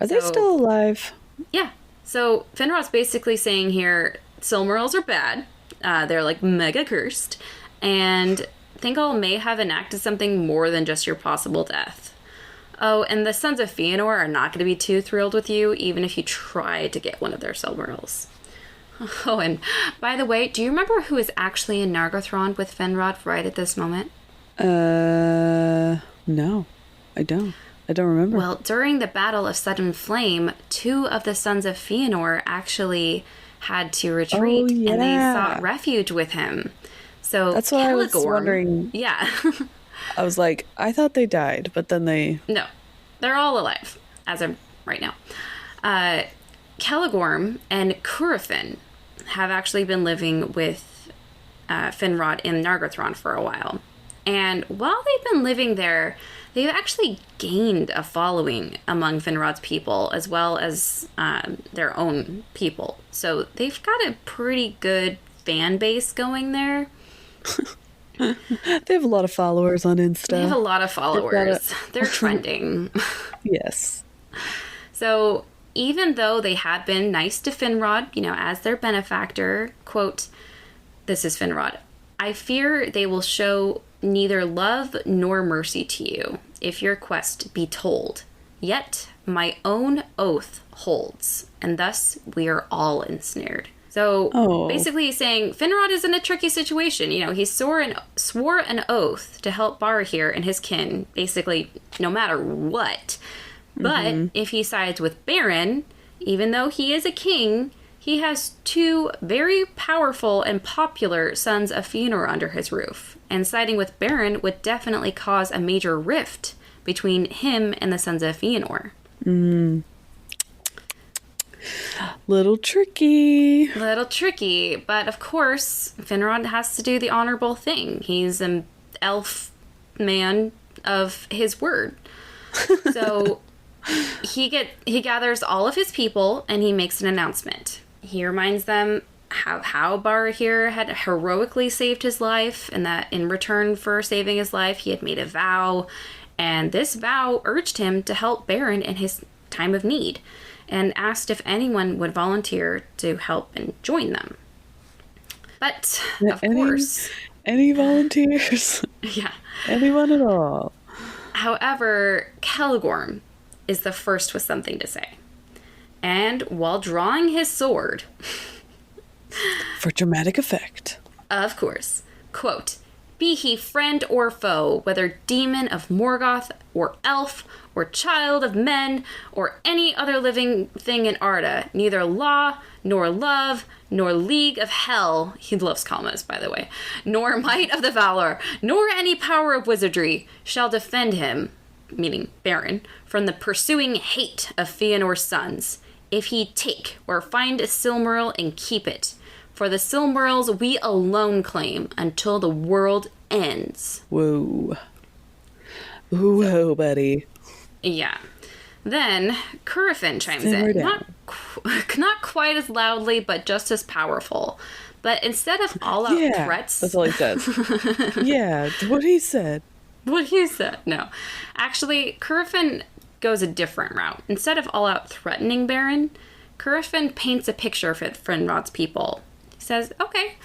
Are they still alive? Yeah. So Finrod's basically saying here, Silmarils are bad. They're like mega cursed. And Thingol may have enacted something more than just your possible death. Oh, and the Sons of Fëanor are not going to be too thrilled with you, even if you try to get one of their Silmarils. Oh, and by the way, do you remember who is actually in Nargothrond with Finrod right at this moment? No, I don't. I don't remember. Well, during the Battle of Sudden Flame, 2 of the Sons of Fëanor actually had to retreat, and they sought refuge with him. So that's what I was wondering. Yeah. I was like, I thought they died, but then they... No, they're all alive, as of right now. Celegorm and Curufin have actually been living with Finrod in Nargothrond for a while. And while they've been living there, they've actually gained a following among Finrod's people, as well as their own people. So they've got a pretty good fan base going there. They have a lot of followers on Insta. They have a lot of followers. They're trending. Yes. So even though they had been nice to Finrod, as their benefactor, quote, this is Finrod, I fear they will show neither love nor mercy to you, if your quest be told. Yet my own oath holds, and thus we are all ensnared. So basically he's saying Finrod is in a tricky situation. He swore an oath to help Barahir and his kin, basically no matter what. But if he sides with Beren, even though he is a king, he has 2 very powerful and popular Sons of Fëanor under his roof. And siding with Beren would definitely cause a major rift between him and the Sons of Fëanor. Little tricky. But of course, Finrod has to do the honorable thing. He's an elf man of his word. So he gathers all of his people and he makes an announcement. He reminds them how Barahir had heroically saved his life, and that in return for saving his life, he had made a vow, and this vow urged him to help Beren in his time of need, and asked if anyone would volunteer to help and join them. But, of course... Any volunteers? Yeah. Anyone at all. However, Celegorm is the first with something to say. And while drawing his sword... For dramatic effect. Of course. Quote, be he friend or foe, whether demon of Morgoth, or elf, or child of men, or any other living thing in Arda, neither law, nor love, nor league of hell, he loves commas, by the way, nor might of the Valar, nor any power of wizardry, shall defend him, meaning Beren, from the pursuing hate of Fëanor's sons, if he take or find a Silmaril and keep it. For the Silmarils we alone claim until the world ends. Whoa. Whoa, buddy. Yeah. Then Curufin chimes in. Not quite as loudly, but just as powerful. But instead of all-out threats... That's all he says. Yeah, what he said. No. Actually, Curufin goes a different route. Instead of all-out threatening Beren, Curufin paints a picture for Finrod's people. He says, okay,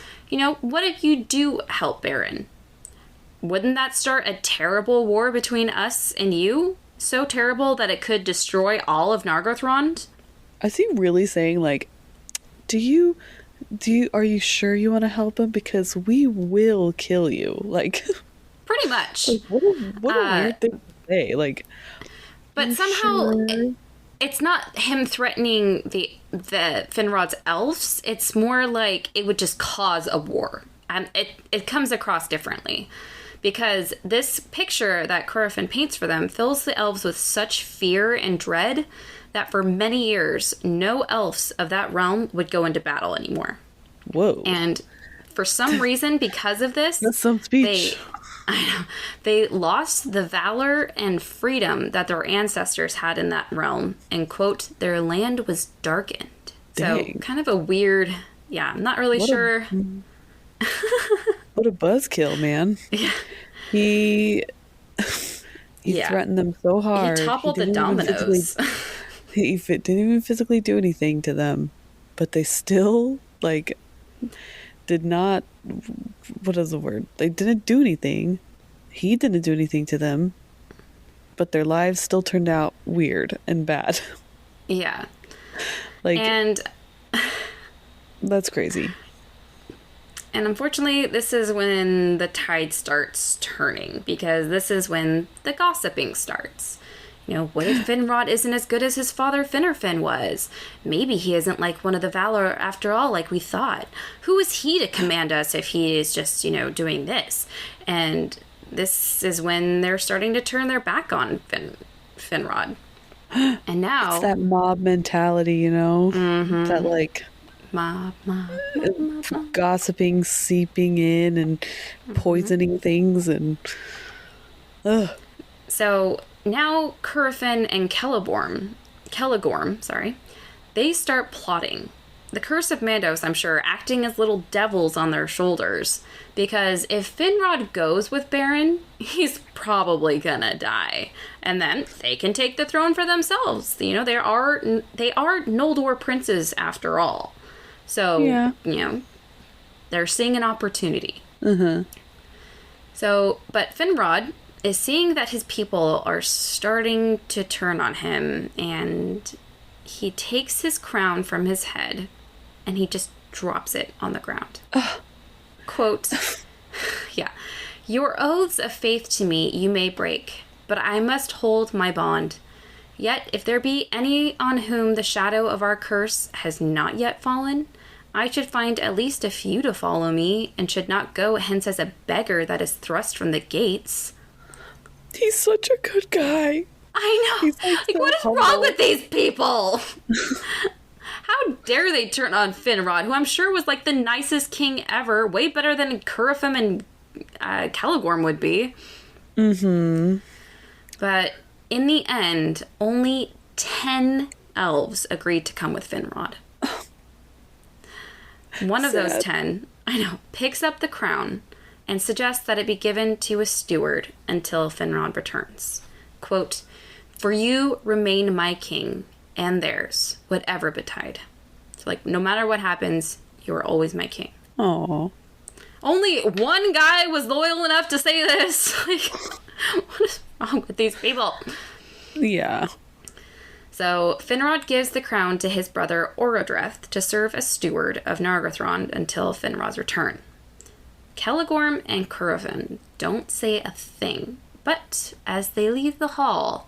what if you do help Beren? Wouldn't that start a terrible war between us and you? So terrible that it could destroy all of Nargothrond? Is he really saying, like, are you sure you want to help him? Because we will kill you. Like... Pretty much. Like, what a weird thing to say. Like... But somehow... Sure? It's not him threatening the Finrod's elves. It's more like it would just cause a war. And it comes across differently. Because this picture that Curufin paints for them fills the elves with such fear and dread that for many years, no elves of that realm would go into battle anymore. Whoa. And for some reason, because of this... That's some speech. They lost the valor and freedom that their ancestors had in that realm. And, quote, their land was darkened. Dang. So, kind of a weird... Yeah, I'm not really sure. What a buzzkill, man. Yeah. He threatened them so hard. He toppled the dominoes. He didn't even physically do anything to them. But they still, like... did not, what is the word? They didn't do anything. He didn't do anything to them. but their lives still turned out weird and bad. Yeah. Like, and that's crazy. And unfortunately, this is when the tide starts turning, because this is when the gossiping starts. You know, what if Finrod isn't as good as his father Finarfin was? Maybe he isn't like one of the Valor after all, like we thought. Who is he to command us if he is just, you know, doing this? And this is when they're starting to turn their back on Finrod. And now... It's that mob mentality, you know? Mm-hmm. That, like... Mob. Gossiping, seeping in, and poisoning things, and... Ugh. So... Now, Curfin and Celegorm, they start plotting. The Curse of Mandos, I'm sure, acting as little devils on their shoulders. Because if Finrod goes with Beren, he's probably gonna die. And then they can take the throne for themselves. You know, they are Noldor princes after all. So, yeah. You know, they're seeing an opportunity. Mm-hmm. So, but Finrod is seeing that his people are starting to turn on him, and he takes his crown from his head and he just drops it on the ground. Quote, yeah, "Your oaths of faith to me you may break, but I must hold my bond. Yet if there be any on whom the shadow of our curse has not yet fallen, I should find at least a few to follow me, and should not go hence as a beggar that is thrust from the gates." He's such a good guy. I know. Like so what is humble. Wrong with these people? How dare they turn on Finrod, who I'm sure was like the nicest king ever, way better than Curfin and Celegorm would be. Mm-hmm. But in the end, only 10 elves agreed to come with Finrod. One of those 10, I know, picks up the crown and suggests that it be given to a steward until Finrod returns. Quote, "For you remain my king, and theirs, whatever betide." So, like, no matter what happens, you are always my king. Aww. Only one guy was loyal enough to say this. Like, what is wrong with these people? Yeah. So, Finrod gives the crown to his brother Orodreth to serve as steward of Nargothrond until Finrod's return. Celegorm and Curfin don't say a thing, but as they leave the hall,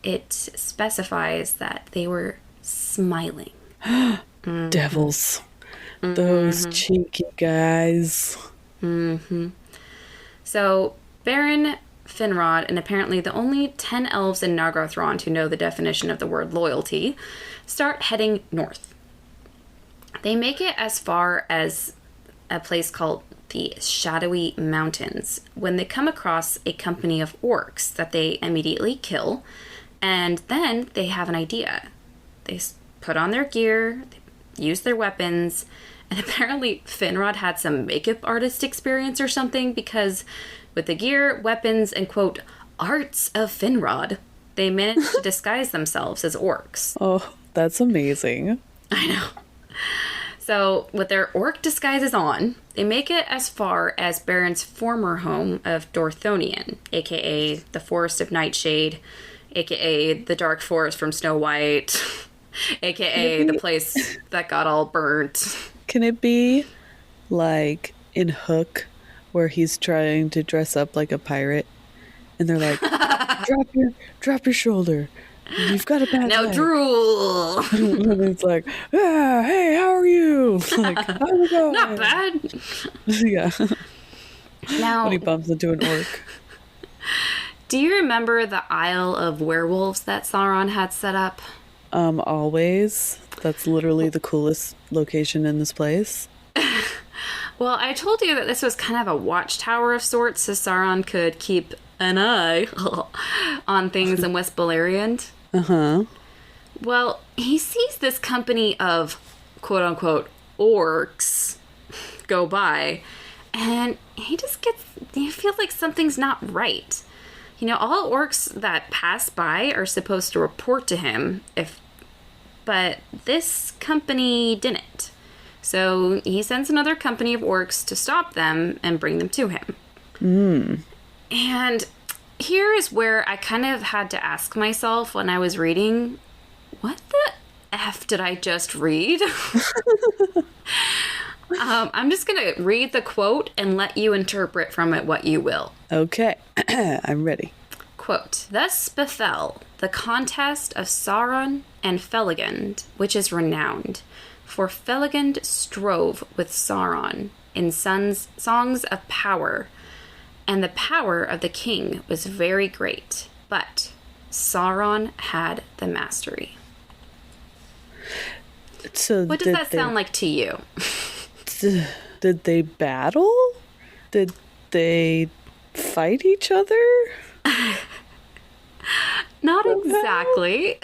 it specifies that they were smiling. Mm-hmm. Devils. Mm-hmm. Those cheeky guys. Mm-hmm. So, Beren, Finrod, and apparently the only 10 elves in Nargothrond who know the definition of the word loyalty, start heading north. They make it as far as a place called the Shadowy Mountains when they come across a company of orcs that they immediately kill, and then they have an idea. They put on their gear, they use their weapons, and apparently Finrod had some makeup artist experience or something, because with the gear, weapons, and quote, arts of Finrod, they managed to disguise themselves as orcs. Oh, that's amazing. I know. So, with their orc disguises on, they make it as far as Beren's former home of Dorthonion, aka the Forest of Nightshade, aka the Dark Forest from Snow White, aka the place that got all burnt. Can it be like in Hook, where he's trying to dress up like a pirate, and they're like, drop your shoulder. You've got a bad now leg. Drool. And it's like, hey, how are you? Like, how's it going? Not bad. Yeah. Now, when he bumps into an orc. Do you remember the Isle of Werewolves that Sauron had set up? Always. That's literally the coolest location in this place. Well, I told you that this was kind of a watchtower of sorts, so Sauron could keep an eye on things in West Beleriand. Uh-huh. Well, he sees this company of quote-unquote orcs go by, and he feels like something's not right. You know, all orcs that pass by are supposed to report to him, but this company didn't. So he sends another company of orcs to stop them and bring them to him. Mm. And here is where I kind of had to ask myself when I was reading, what the F did I just read? I'm just going to read the quote and let you interpret from it what you will. Okay, I'm ready. Quote, "Thus befell the contest of Sauron and Felagund, which is renowned. For Felagund strove with Sauron in songs of power, and the power of the king was very great, but Sauron had the mastery." So what does that sound like to you? Did they battle? Did they fight each other? Not exactly.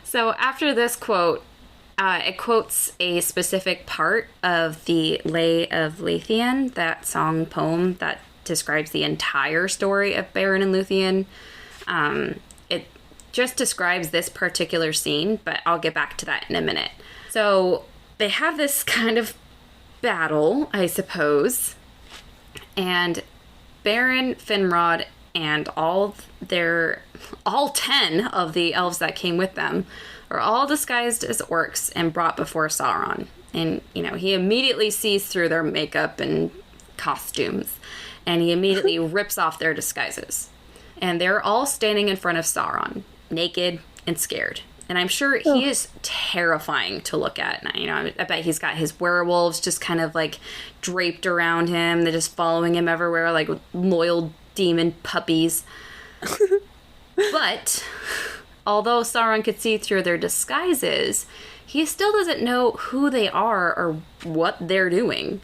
So after this quote, it quotes a specific part of the Lay of Luthien, that song poem that describes the entire story of Beren and Luthien. It just describes this particular scene, but I'll get back to that in a minute. So they have this kind of battle, I suppose, and Beren, Finrod, and all 10 of the elves that came with them are all disguised as orcs and brought before Sauron. And, he immediately sees through their makeup and costumes, and he immediately rips off their disguises. And they're all standing in front of Sauron, naked and scared. And I'm sure he is terrifying to look at. I bet he's got his werewolves just kind of like draped around him. They're just following him everywhere like loyal demon puppies. But although Sauron could see through their disguises, he still doesn't know who they are or what they're doing.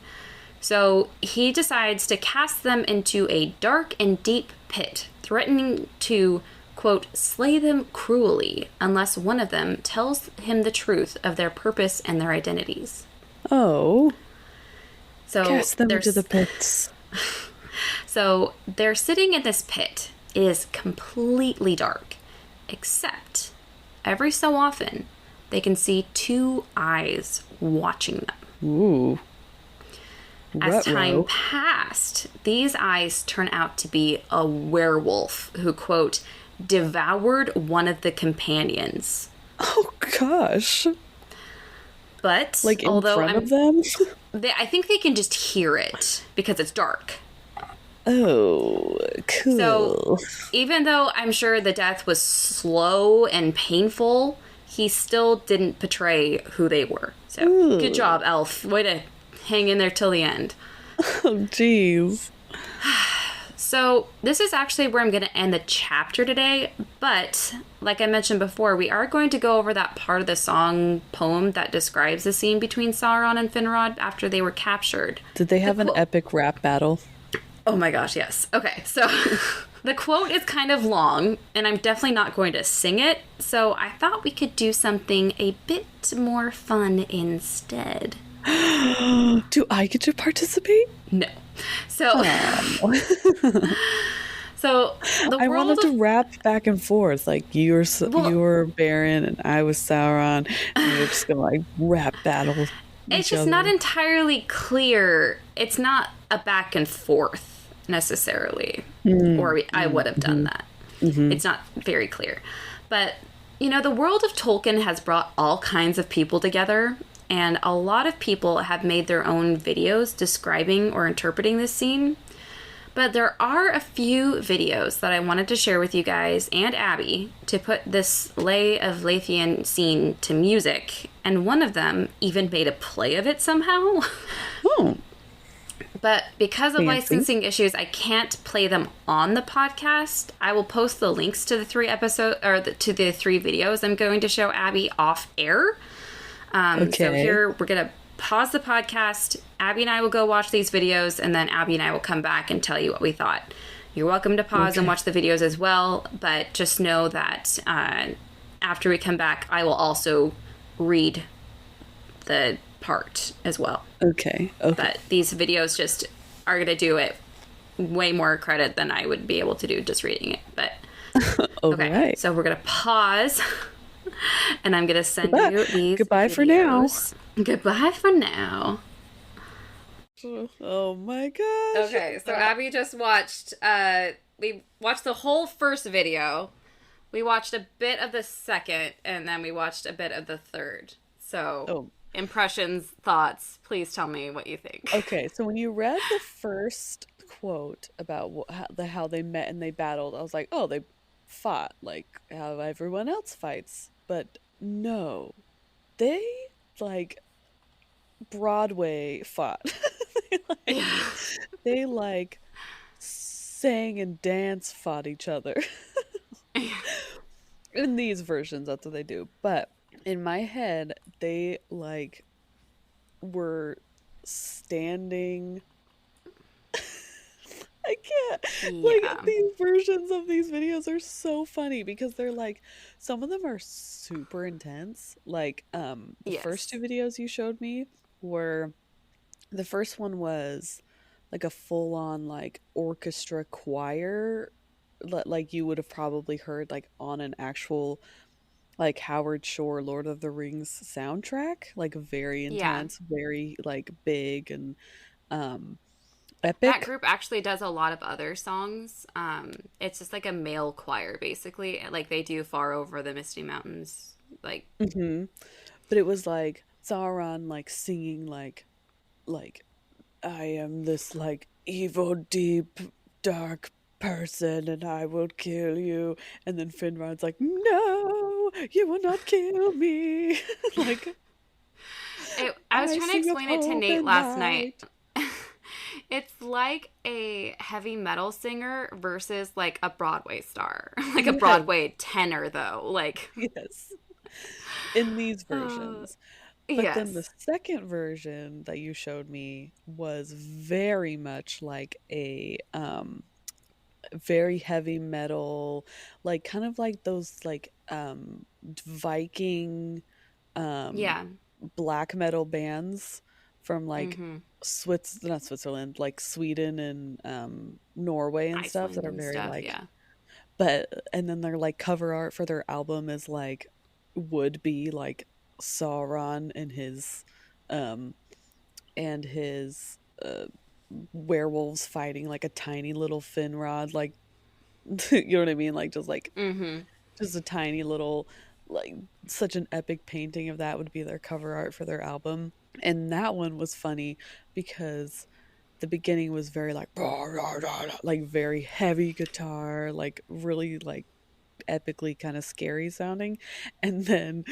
So he decides to cast them into a dark and deep pit, threatening to, quote, slay them cruelly unless one of them tells him the truth of their purpose and their identities. Oh. So cast them into the pits. So they're sitting in this pit. It is completely dark, except every so often they can see two eyes watching them. Ooh. As time passed, these eyes turn out to be a werewolf who, quote, devoured one of the companions. Oh, gosh. But, like in front of them? I think they can just hear it because it's dark. Oh, cool. So, even though I'm sure the death was slow and painful, he still didn't betray who they were. So, Good job, Elf. Way to hang in there till the end. Oh, jeez. So, this is actually where I'm going to end the chapter today, but like I mentioned before, we are going to go over that part of the song poem that describes the scene between Sauron and Finrod after they were captured. Did they have an epic rap battle? Oh my gosh, yes. Okay, so the quote is kind of long, and I'm definitely not going to sing it, so I thought we could do something a bit more fun instead. Do I get to participate? No. So, so the I wanted to rap back and forth, like you were Beren and I was Sauron, and we were just gonna like rap battle. It's just not entirely clear. It's not a back and forth necessarily, or I would have done that. It's not very clear, but the world of Tolkien has brought all kinds of people together. And a lot of people have made their own videos describing or interpreting this scene. But there are a few videos that I wanted to share with you guys and Abby to put this Lay of Luthien scene to music. And one of them even made a play of it somehow. Oh. But because of licensing issues, I can't play them on the podcast. I will post the links to the 3 episodes or to the 3 videos I'm going to show Abby off air. So here we're going to pause the podcast. Abby and I will go watch these videos, and then Abby and I will come back and tell you what we thought. You're welcome to pause and watch the videos as well, but just know that after we come back, I will also read the part as well. Okay. But these videos just are going to do it way more credit than I would be able to do just reading it. But okay, so we're going to pause. And I'm going to send you these Goodbye videos. for now. Goodbye for now. Oh my gosh. Okay, so Abby just watched, we watched the whole first video. We watched a bit of the second, and then we watched a bit of the third. So, impressions, thoughts, please tell me what you think. Okay, so when you read the first quote about how they met and they battled, I was like, oh, they fought like how everyone else fights. But no, they like Broadway fought. they like sang and dance fought each other. In these versions, that's what they do. But in my head, they like were standing. I can't. Like, these versions of these videos are so funny because they're like, some of them are super intense. Like, the first two videos you showed me were, the first one was like a full on like orchestra choir, like you would have probably heard like on an actual like Howard Shore Lord of the Rings soundtrack, like very intense, very like big and epic. That group actually does a lot of other songs. It's just like a male choir, basically. Like they do Far Over the Misty Mountains. Like, but it was like Sauron like singing like I am this like evil, deep, dark person and I will kill you. And then Finrod's like, no, you will not kill me. Like, I was trying to explain it to Nate last night. It's like a heavy metal singer versus like a Broadway star. Like a Broadway tenor, though. Like, yes. In these versions. But then the second version that you showed me was very much like a very heavy metal, like kind of like those like Viking black metal bands from like not Switzerland, like Sweden and Norway and Iceland stuff that are very like but and then their like cover art for their album is like would be like Sauron and his werewolves fighting like a tiny little Finrod, like you know what I mean, like just like just a tiny little, like such an epic painting of that would be their cover art for their album. And that one was funny because the beginning was very like like very heavy guitar, like really like epically kind of scary sounding, and then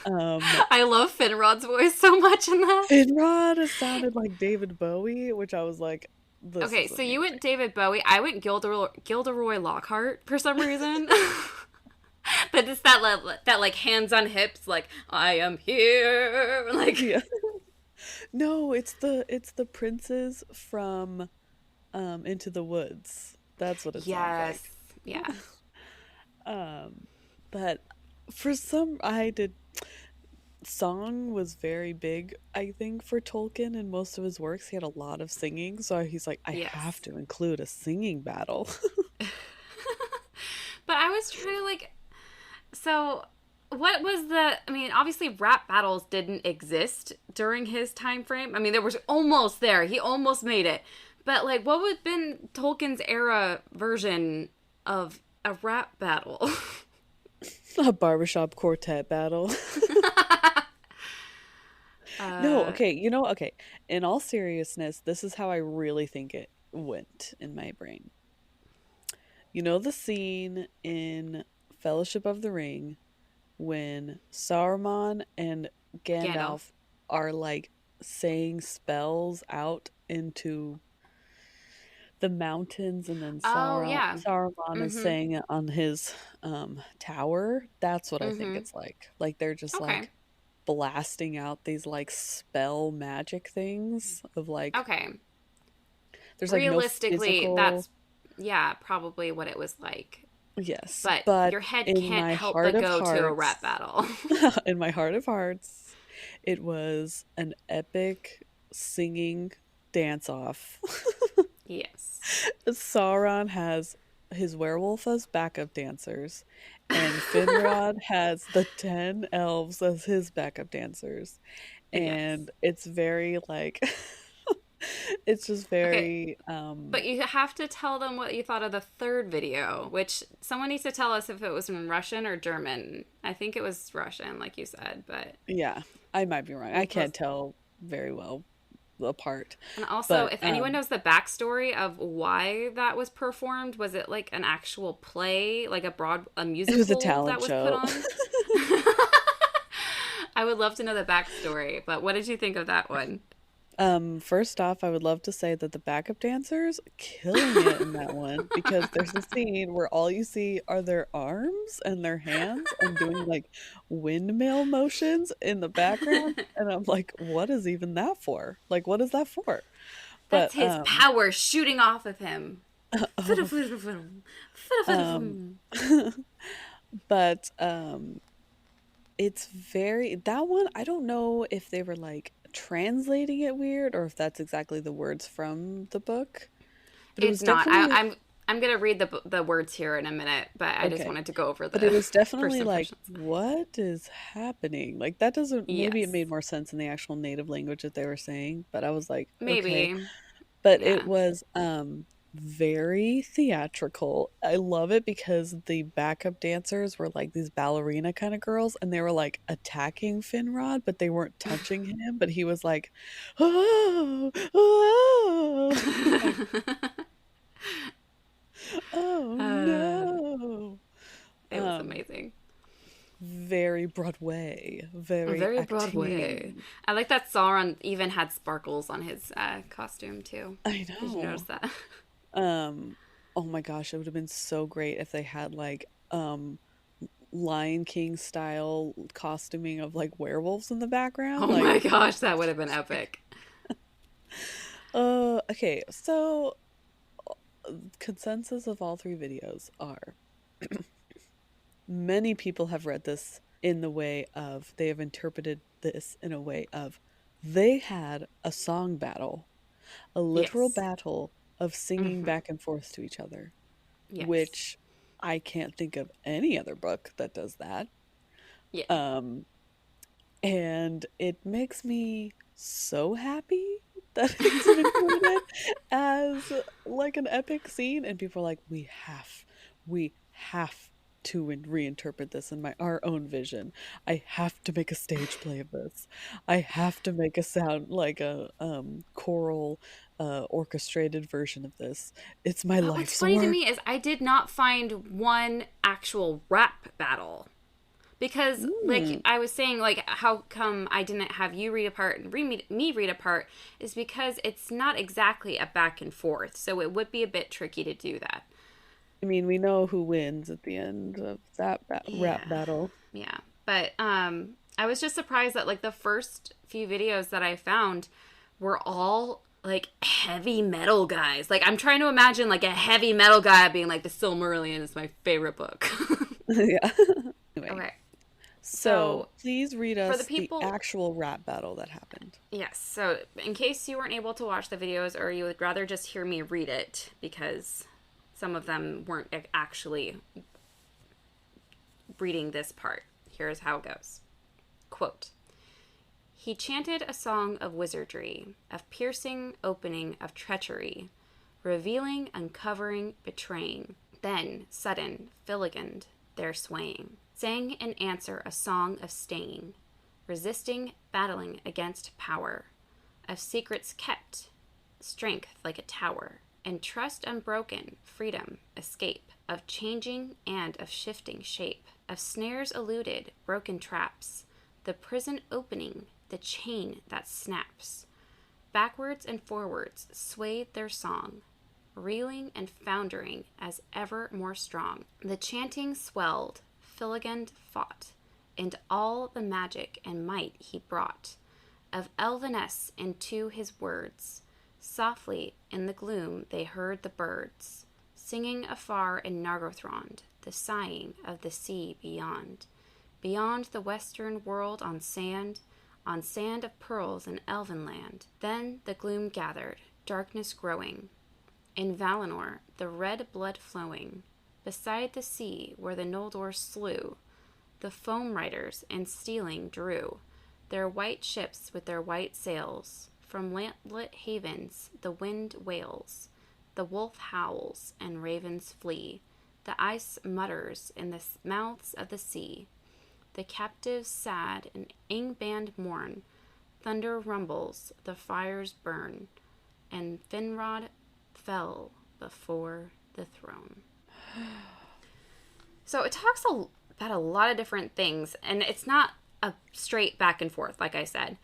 I love Finrod's voice so much in that. Finrod sounded like David Bowie, which I was like, okay, so you went David Bowie, I went Gilderoy Lockhart for some reason. But it's that like hands on hips, like I am here, like no, it's the princes from Into the Woods. That's what it sounds like. But for some, song was very big, I think, for Tolkien in most of his works. He had a lot of singing, so he's like, I have to include a singing battle. But I was trying to like, so what was I mean, obviously rap battles didn't exist during his time frame. I mean, there was almost there. He almost made it. But like, what would have been Tolkien's era version of a rap battle? A barbershop quartet battle. No, okay, okay. In all seriousness, this is how I really think it went in my brain. You know the scene in Fellowship of the Ring when Saruman and Gandalf are like saying spells out into the mountains, and then Saruman is saying it on his tower. That's what I think it's like. Like they're just like blasting out these like spell magic things of like there's like realistically no that's probably what it was like. Yes, but your head can't help but go to a rap battle. In my heart of hearts, it was an epic singing dance off. Yes. Sauron has his werewolf as backup dancers, and Finrod has the 10 elves as his backup dancers. And it's very like It's just Okay. very But you have to tell them what you thought of the third video, which someone needs to tell us if it was in Russian or German. I think it was Russian, like you said, but yeah, I might be wrong. I we'll can't post. tell very well apart. And also, But if anyone knows the backstory of why that was performed, was it like an actual play, like a it was a musical that talent was put show. on? I would love to know the backstory, but what did you think of that one? First off, I would love to say that the backup dancers killing it in that one because there's a scene where all you see are their arms and their hands and doing like windmill motions in the background. And I'm like, what is even that for? Like, what is that for? That's But, his power shooting off of him. oh, um, but, it's very, that one, I don't know if they were like translating it weird or if that's exactly the words from the book, but it It's was not. definitely I'm gonna read the words here in a minute, but I just okay. wanted to go over But it the was first definitely like, impressions. what is happening? Like, that doesn't, maybe it Yes, made more sense in the actual native language that they were saying, but I was like, okay. maybe. But it Yeah. was very theatrical. I love it because the backup dancers were like these ballerina kind of girls and they were like attacking Finrod, but they weren't touching him, but he was like, oh, oh, like, oh uh, no. it was Um, amazing. very Broadway, very Very Broadway. acting. I like that Sauron even had sparkles on his costume too. I Did you notice know. that? Um, oh my gosh, it would have been so great if they had like Lion King style costuming of like werewolves in the background. Oh my Like, gosh, that would have been epic. okay, so consensus of all three videos are many people have read this in the way of they have interpreted this in a way of they had a song battle, a literal Yes. battle of singing back and forth to each other, Yes. which I can't think of any other book that does that. Yeah. Um, and it makes me so happy that it's included as like an epic scene. And people are like, we have to reinterpret this in our own vision. I have to make a stage play of this. I have to make a sound like a choral orchestrated version of this. It's my But what's life's funny to work. me is I did not find one actual rap battle. Because, like Mm. I was saying, like, how come I didn't have you read a part and me read a part is because it's not exactly a back and forth. So it would be a bit tricky to do that. I mean, we know who wins at the end of that rap Yeah. battle. Yeah. But I was just surprised that, like, the first few videos that I found were all, like, heavy metal guys. Like, I'm trying to imagine, like, a heavy metal guy being like, The Silmarillion is my favorite book. Yeah. Anyway, Okay. so So, please read for the us the people actual rap battle that happened. yes. So, in case you weren't able to watch the videos or you would rather just hear me read it because some of them weren't actually reading this part, here's how it goes. Quote: He chanted a song of wizardry, of piercing, opening, of treachery, revealing, uncovering, betraying. Then, sudden, filigand, there swaying, sang in answer a song of staying, resisting, battling against power, of secrets kept, strength like a tower, and trust unbroken, freedom, escape, of changing and of shifting shape, of snares eluded, broken traps, the prison opening, the chain that snaps. Backwards and forwards swayed their song, reeling and foundering as ever more strong. The chanting swelled, Filigand fought, and all the magic and might he brought of elveness into his words. Softly in the gloom they heard the birds singing afar in Nargothrond, the sighing of the sea beyond. Beyond the western world on sand of pearls in elven land. Then the gloom gathered, darkness growing. In Valinor, the red blood flowing. Beside the sea where the Noldor slew, the foam riders and stealing drew their white ships with their white sails, from lamplit havens the wind wails, the wolf howls, and ravens flee. The ice mutters in the mouths of the sea. The captives sad and Angband mourn. Thunder rumbles, the fires burn, and Finrod fell before the throne. So it talks about a lot of different things, and it's not a straight back and forth, like I said.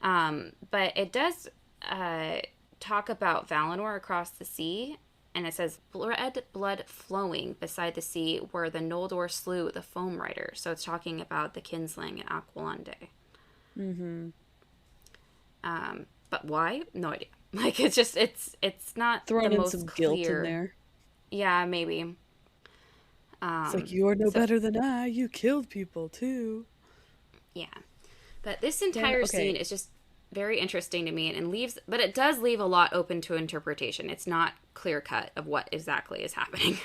But it does talk about Valinor across the sea, and it says, red blood flowing beside the sea where the Noldor slew the Foam Rider. So it's talking about the Kinsling and Aqualunde. Mm-hmm. But why? No idea. Like, it's just, it's not throwing the in most some clear. guilt in there. Yeah, maybe. It's like, you're no better than I. You killed people, too. Yeah. But this entire scene is just very interesting to me, and leaves, but it does leave a lot open to interpretation. It's not clear cut of what exactly is happening.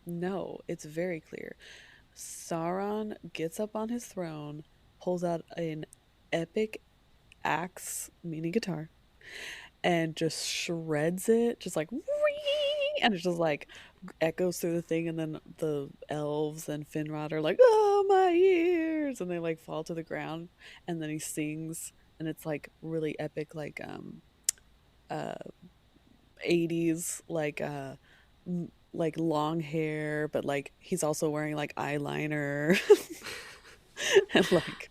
No, it's very clear. Sauron gets up on his throne, pulls out an epic axe, meaning guitar, and just shreds it, just like, and it just like echoes through the thing, and then the elves and Finrod are like, oh, my ears, and they like fall to the ground, and then he sings, and it's like really epic, like 80s, like long hair, but like he's also wearing like eyeliner and like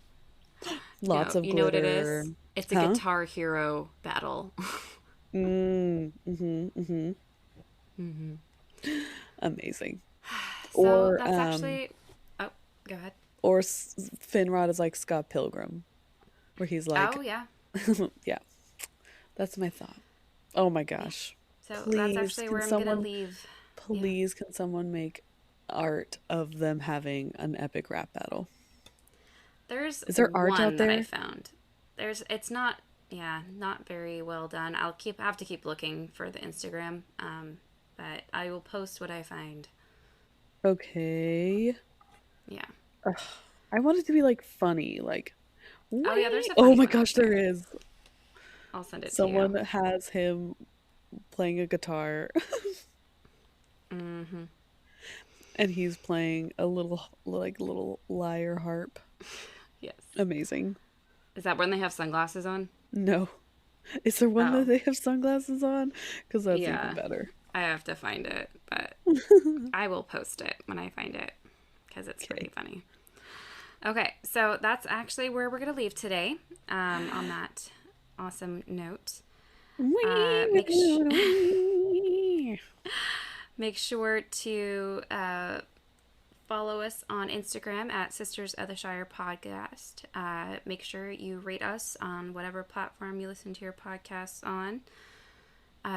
lots of glitter. You know what it is? It's a Guitar Hero battle. Amazing. So or that's actually. Oh, go ahead. Or Finrod is like Scott Pilgrim, where he's like, oh yeah, yeah. That's my thought. Oh my gosh. So please, that's actually where I'm gonna leave. Please, can someone make art of them having an epic rap battle? Is there art out there that I found? It's not very well done. Have to keep looking for the Instagram. But I will post what I find. Okay. Yeah. I want it to be like funny, like. Oh yeah, there's a funny oh my gosh, there is. I'll send it Someone to you. has him playing a guitar. Mm-hmm. And he's playing a little lyre harp. Yes. Amazing. Is that when they have sunglasses on? No. Is there one that they have sunglasses on? Because that's even better. I have to find it, but I will post it when I find it because it's pretty funny. Okay, so that's actually where we're going to leave today on that awesome note. Make sure to follow us on Instagram at Sisters of the Shire Podcast. Make sure you rate us on whatever platform you listen to your podcasts on.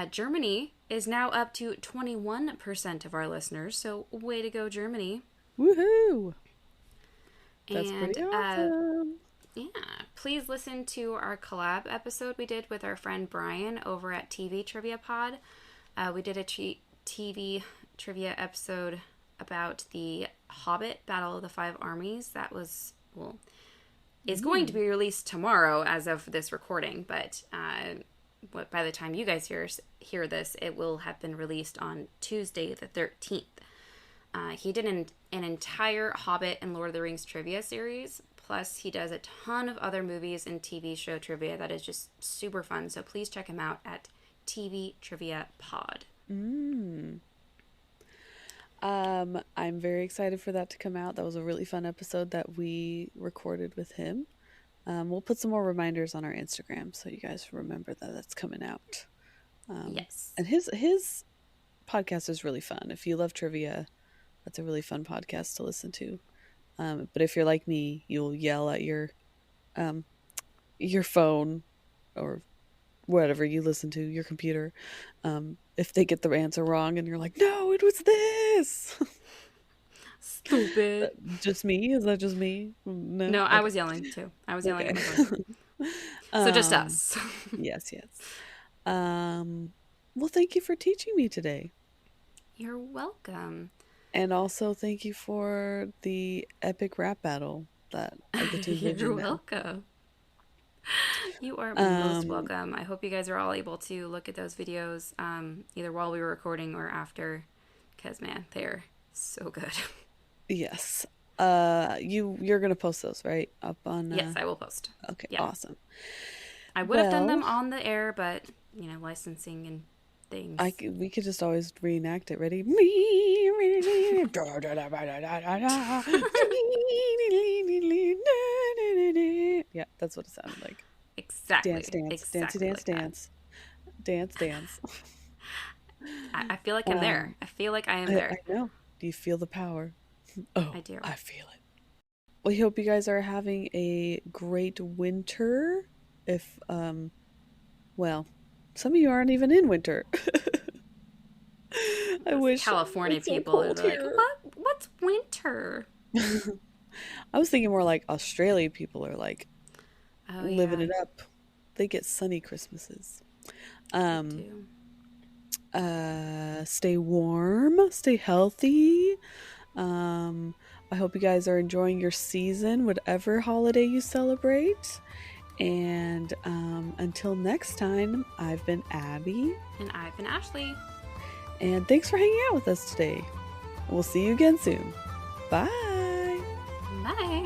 Germany is now up to 21% of our listeners, so way to go, Germany. Woohoo! That's pretty awesome. Yeah, please listen to our collab episode we did with our friend Brian over at TV Trivia Pod. We did a TV trivia episode about the Hobbit Battle of the Five Armies. That was, is going to be released tomorrow as of this recording, but by the time you guys hear this, it will have been released on Tuesday the 13th. He did an entire Hobbit and Lord of the Rings trivia series, plus he does a ton of other movies and TV show trivia that is just super fun, so please check him out at TV Trivia Pod. I'm very excited for that to come out. That was a really fun episode that we recorded with him. We'll put some more reminders on our Instagram so you guys remember that that's coming out. Yes. And his podcast is really fun. If you love trivia, that's a really fun podcast to listen to. But if you're like me, you'll yell at your phone or whatever you listen to, your computer, if they get the answer wrong and you're like, no, it was this. Stupid. Just me? Is that just me? No, okay. I was yelling too. I was yelling at my phone. So just us. Yes. Well, thank you for teaching me today. You're welcome. And also thank you for the epic rap battle that I get to envision. You're welcome. You are most welcome. I hope you guys are all able to look at those videos either while we were recording or after, because, man, they're so good. Yes. You're going to post those, right? Up on... Yes, I will post. Okay, yeah. Awesome. I would have done them on the air, but, licensing and things. We could just always reenact it. Ready? Yeah, that's what it sounded like. Exactly. Dance, dance, exactly dance, dance, dance, dance. I feel like I'm there. I feel like I am there. I know. Do you feel the power? Oh, I do. I feel it. We hope you guys are having a great winter. If, well, some of you aren't even in winter. I wish California people are like, what's winter? I was thinking more like Australia people are like living it up. They get sunny Christmases. Stay warm, stay healthy. I hope you guys are enjoying your season, whatever holiday you celebrate. And until next time, I've been Abby. And I've been Ashley. And thanks for hanging out with us today. We'll see you again soon. Bye. Bye.